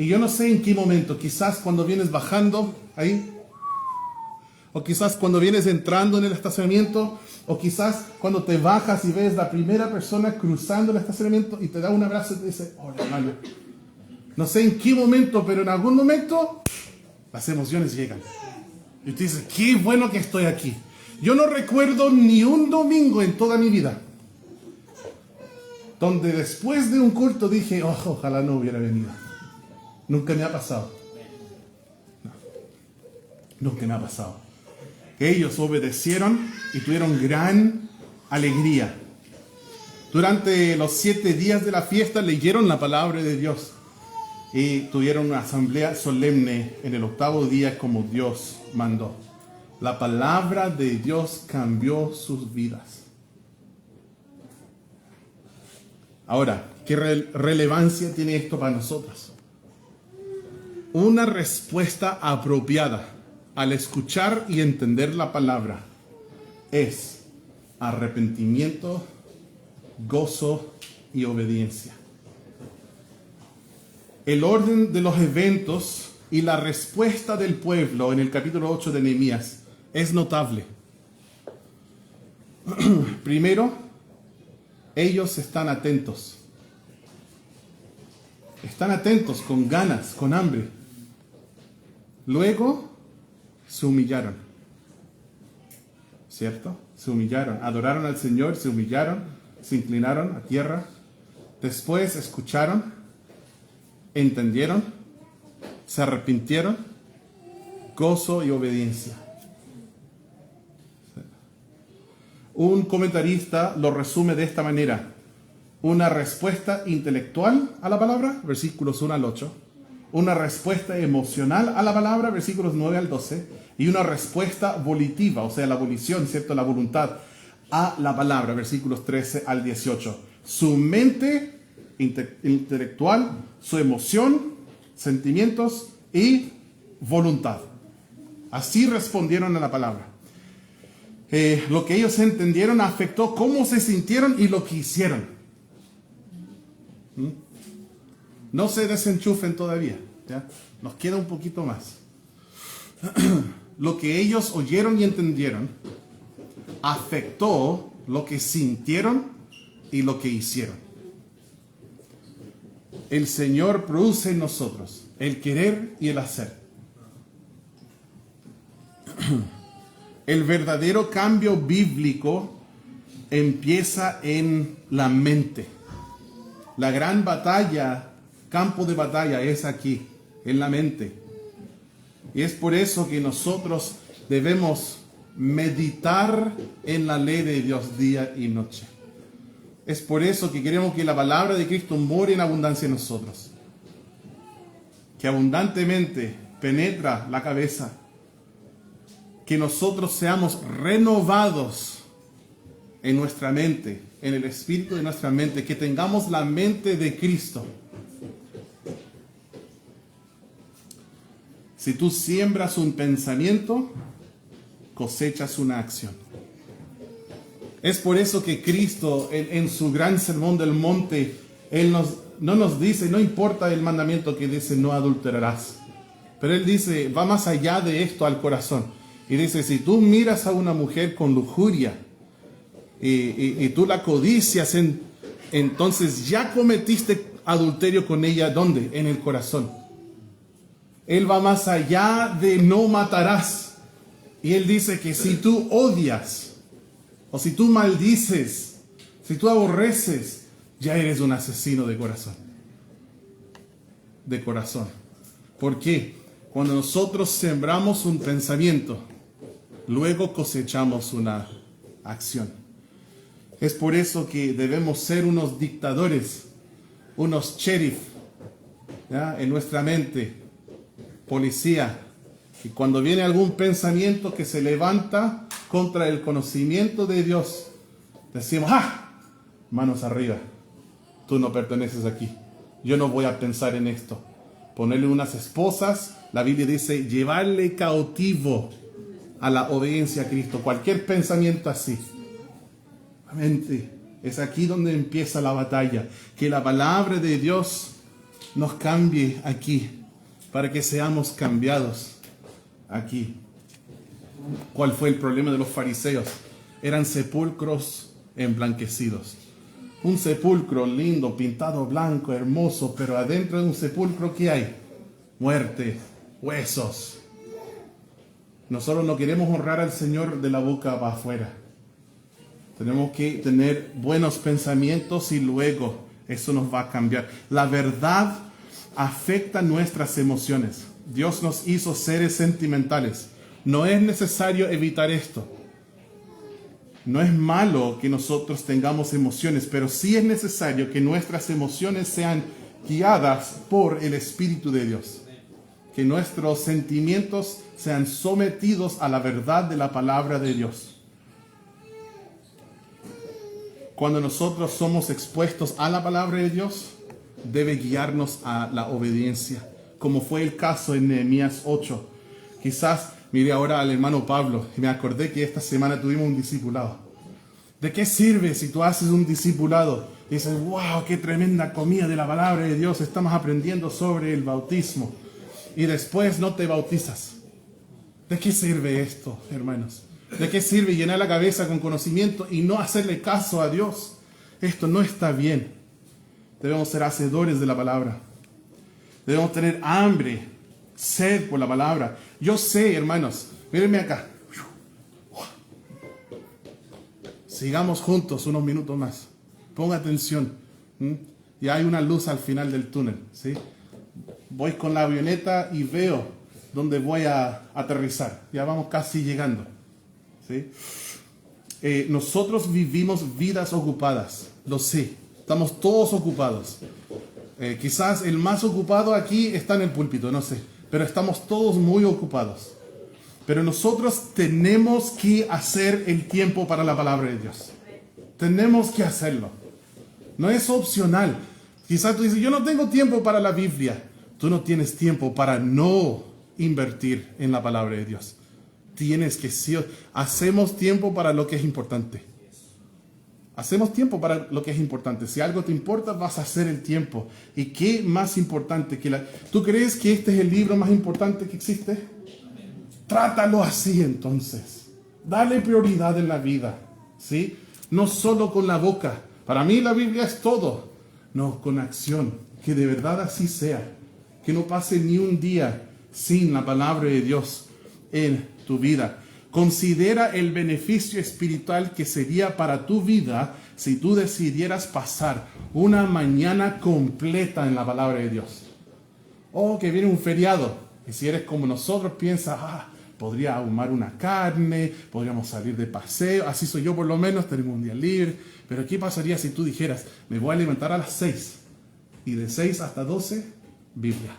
Y yo no sé en qué momento, quizás cuando vienes bajando ahí, o quizás cuando vienes entrando en el estacionamiento, o quizás cuando te bajas y ves la primera persona cruzando el estacionamiento y te da un abrazo y te dice, hola hermano. No sé en qué momento, pero en algún momento las emociones llegan. Y tú dices, qué bueno que estoy aquí. Yo no recuerdo ni un domingo en toda mi vida donde después de un culto dije, oh, ojalá no hubiera venido. Nunca me ha pasado. No, nunca me ha pasado. Ellos obedecieron y tuvieron gran alegría. Durante los 7 días de la fiesta leyeron la palabra de Dios y tuvieron una asamblea solemne en el 8º día como Dios mandó. La palabra de Dios cambió sus vidas. Ahora, ¿qué relevancia tiene esto para nosotros? Una respuesta apropiada al escuchar y entender la palabra es arrepentimiento, gozo y obediencia. El orden de los eventos y la respuesta del pueblo en el capítulo 8 de Nehemías es notable. Primero, ellos están atentos. Están atentos, con ganas, con hambre. Luego, se humillaron. ¿Cierto? Se humillaron. Adoraron al Señor, se humillaron, se inclinaron a tierra. Después escucharon, entendieron, se arrepintieron, gozo y obediencia. Un comentarista lo resume de esta manera: una respuesta intelectual a la palabra, versículos 1 al 8, una respuesta emocional a la palabra, versículos 9 al 12, y una respuesta volitiva, o sea, la volición, ¿cierto?, la voluntad a la palabra, versículos 13 al 18. Su mente intelectual, su emoción, sentimientos y voluntad. Así respondieron a la palabra. Lo que ellos entendieron afectó cómo se sintieron y lo que hicieron. No se desenchufen todavía, ¿ya? Nos queda un poquito más. Lo que ellos oyeron y entendieron afectó lo que sintieron y lo que hicieron. El Señor produce en nosotros el querer y el hacer. El verdadero cambio bíblico empieza en la mente. La gran batalla, campo de batalla, es aquí, en la mente. Y es por eso que nosotros debemos meditar en la ley de Dios día y noche. Es por eso que queremos que la palabra de Cristo more en abundancia en nosotros. Que abundantemente penetra la cabeza. Que nosotros seamos renovados en nuestra mente, en el espíritu de nuestra mente, que tengamos la mente de Cristo. Si tú siembras un pensamiento, cosechas una acción. Es por eso que Cristo, en su gran sermón del monte, Él no nos dice, no importa el mandamiento que dice no adulterarás, pero Él dice, va más allá de esto al corazón. Y dice, si tú miras a una mujer con lujuria y tú la codicias, entonces ya cometiste adulterio con ella. ¿Dónde? En el corazón. Él va más allá de no matarás. Y Él dice que si tú odias, o si tú maldices, si tú aborreces, ya eres un asesino de corazón. De corazón. ¿Por qué? Cuando nosotros sembramos un pensamiento, luego cosechamos una acción. Es por eso que debemos ser unos dictadores, unos sheriff, ¿ya?, en nuestra mente, policía. Y cuando viene algún pensamiento que se levanta contra el conocimiento de Dios, decimos, ¡ah! Manos arriba. Tú no perteneces aquí. Yo no voy a pensar en esto. Ponerle unas esposas, la Biblia dice, llevarle cautivo a la obediencia a Cristo. Cualquier pensamiento así. La mente. Es aquí donde empieza la batalla. Que la palabra de Dios nos cambie aquí, para que seamos cambiados aquí. ¿Cuál fue el problema de los fariseos? Eran sepulcros emblanquecidos. Un sepulcro lindo, pintado blanco, hermoso, pero adentro de un sepulcro, ¿qué hay? Muerte, huesos. Nosotros no queremos honrar al Señor de la boca para afuera. Tenemos que tener buenos pensamientos y luego eso nos va a cambiar. La verdad afecta nuestras emociones. Dios nos hizo seres sentimentales. No es necesario evitar esto. No es malo que nosotros tengamos emociones, pero sí es necesario que nuestras emociones sean guiadas por el Espíritu de Dios. Que nuestros sentimientos sean sometidos a la verdad de la palabra de Dios. Cuando nosotros somos expuestos a la palabra de Dios, debe guiarnos a la obediencia, como fue el caso en Nehemías 8. Quizás miré ahora al hermano Pablo y me acordé que esta semana tuvimos un discipulado. ¿De qué sirve si tú haces un discipulado? Y dices, wow, qué tremenda comida de la palabra de Dios, estamos aprendiendo sobre el bautismo. Y después no te bautizas. ¿De qué sirve esto, hermanos? ¿De qué sirve llenar la cabeza con conocimiento y no hacerle caso a Dios? Esto no está bien. Debemos ser hacedores de la palabra. Debemos tener hambre, sed por la palabra. Yo sé, hermanos, mírenme acá. Sigamos juntos unos minutos más. Ponga atención. Ya hay una luz al final del túnel, ¿sí? Voy con la avioneta y veo dónde voy a aterrizar. Ya vamos casi llegando, ¿sí? Nosotros vivimos vidas ocupadas, lo sé. Estamos todos ocupados. Quizás el más ocupado aquí está en el púlpito, no sé. Pero estamos todos muy ocupados. Pero nosotros tenemos que hacer el tiempo para la palabra de Dios. Tenemos que hacerlo. No es opcional. Quizás tú dices, yo no tengo tiempo para la Biblia. Tú no tienes tiempo para no invertir en la palabra de Dios. Tienes que sí. Hacemos tiempo para lo que es importante. Hacemos tiempo para lo que es importante. Si algo te importa, vas a hacer el tiempo. ¿Y qué más importante que la... ¿Tú crees que este es el libro más importante que existe? Trátalo así entonces. Dale prioridad en la vida, ¿sí? No solo con la boca. Para mí la Biblia es todo. No, con acción. Que de verdad así sea. Que no pase ni un día sin la palabra de Dios en tu vida. Considera el beneficio espiritual que sería para tu vida si tú decidieras pasar una mañana completa en la palabra de Dios. Oh, que viene un feriado. Y si eres como nosotros, piensas, podría ahumar una carne, podríamos salir de paseo. Así soy yo por lo menos, tenemos un día libre. Pero ¿qué pasaría si tú dijeras, me voy a levantar a las 6 y de 6 hasta 12, Biblia?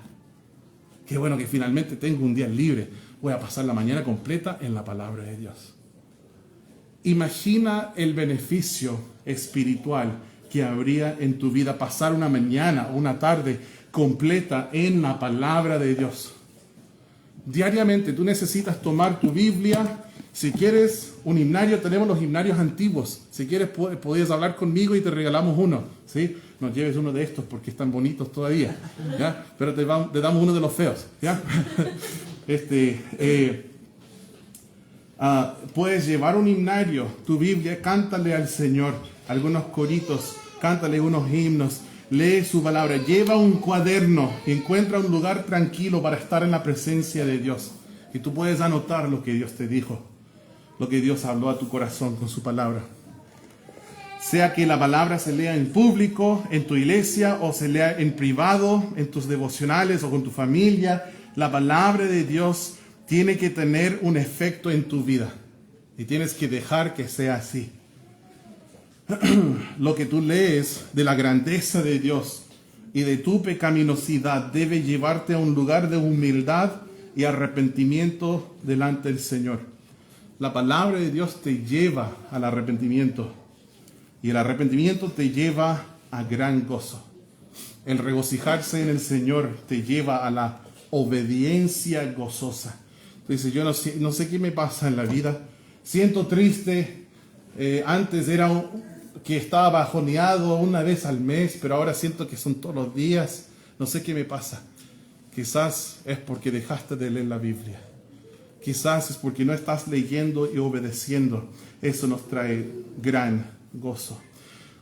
Qué bueno que finalmente tengo un día libre. Voy a pasar la mañana completa en la palabra de Dios. Imagina el beneficio espiritual que habría en tu vida pasar una mañana o una tarde completa en la palabra de Dios. Diariamente tú necesitas tomar tu Biblia. Si quieres un himnario, tenemos los himnarios antiguos. Si quieres puedes hablar conmigo y te regalamos uno, ¿sí? No lleves uno de estos porque están bonitos todavía, ¿ya? Pero te damos uno de los feos, ¿ya? Puedes llevar un himnario, tu Biblia, cántale al Señor algunos coritos, cántale unos himnos, lee su palabra, lleva un cuaderno, encuentra un lugar tranquilo para estar en la presencia de Dios y tú puedes anotar lo que Dios te dijo, lo que Dios habló a tu corazón con su palabra. Sea que la palabra se lea en público, en tu iglesia, o se lea en privado, en tus devocionales o con tu familia, la palabra de Dios tiene que tener un efecto en tu vida. Y tienes que dejar que sea así. Lo que tú lees de la grandeza de Dios y de tu pecaminosidad debe llevarte a un lugar de humildad y arrepentimiento delante del Señor. La palabra de Dios te lleva al arrepentimiento. Y el arrepentimiento te lleva a gran gozo. El regocijarse en el Señor te lleva a la obediencia gozosa. Entonces yo no sé qué me pasa en la vida. Siento triste. Antes que estaba bajoneado una vez al mes, pero ahora siento que son todos los días. no sé qué me pasa. Quizás es porque dejaste de leer la Biblia. Quizás es porque no estás leyendo y obedeciendo. Eso nos trae gran gozo.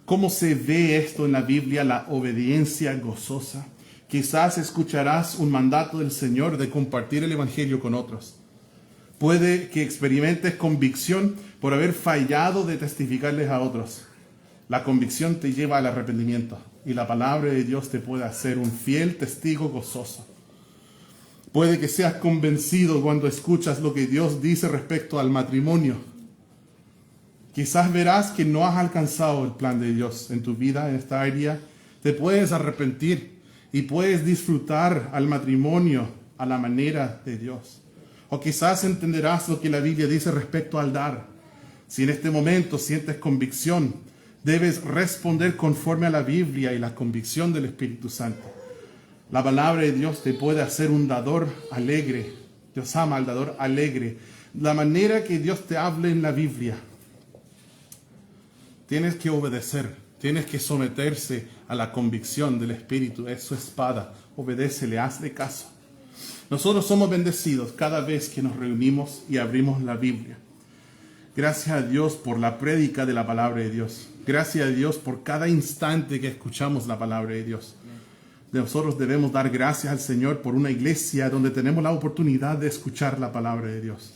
¿Cómo se ve esto en la Biblia, la obediencia gozosa? Quizás escucharás un mandato del Señor de compartir el Evangelio con otros. Puede que experimentes convicción por haber fallado de testificarles a otros. La convicción te lleva al arrepentimiento y la palabra de Dios te puede hacer un fiel testigo gozoso. Puede que seas convencido cuando escuchas lo que Dios dice respecto al matrimonio. Quizás verás que no has alcanzado el plan de Dios en tu vida, en esta área. Te puedes arrepentir y puedes disfrutar al matrimonio a la manera de Dios. O quizás entenderás lo que la Biblia dice respecto al dar. Si en este momento sientes convicción, debes responder conforme a la Biblia y la convicción del Espíritu Santo. La palabra de Dios te puede hacer un dador alegre. Dios ama al dador alegre. La manera que Dios te hable en la Biblia, tienes que obedecer, tienes que someterse a la convicción del Espíritu. Es su espada. Obedécele, hazle caso. Nosotros somos bendecidos cada vez que nos reunimos y abrimos la Biblia. Gracias a Dios por la prédica de la palabra de Dios. Gracias a Dios por cada instante que escuchamos la palabra de Dios. Nosotros debemos dar gracias al Señor por una iglesia donde tenemos la oportunidad de escuchar la palabra de Dios.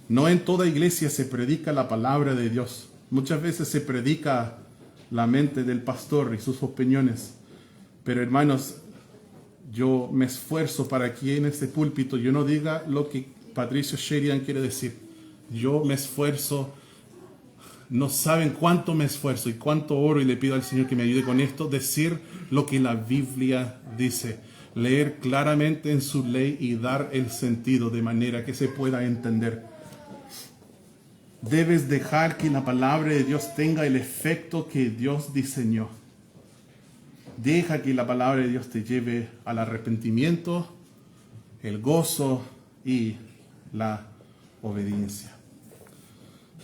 No en toda iglesia se predica la palabra de Dios. Muchas veces se predica la mente del pastor y sus opiniones. Pero hermanos, yo me esfuerzo para que en este púlpito yo no diga lo que Patricio Sheridan quiere decir. Yo me esfuerzo. No saben cuánto me esfuerzo y cuánto oro y le pido al Señor que me ayude con esto. Decir lo que la Biblia dice. Leer claramente en su ley y dar el sentido de manera que se pueda entender. Debes dejar que la palabra de Dios tenga el efecto que Dios diseñó. Deja que la palabra de Dios te lleve al arrepentimiento, el gozo y la obediencia.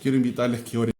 Quiero invitarles que oren.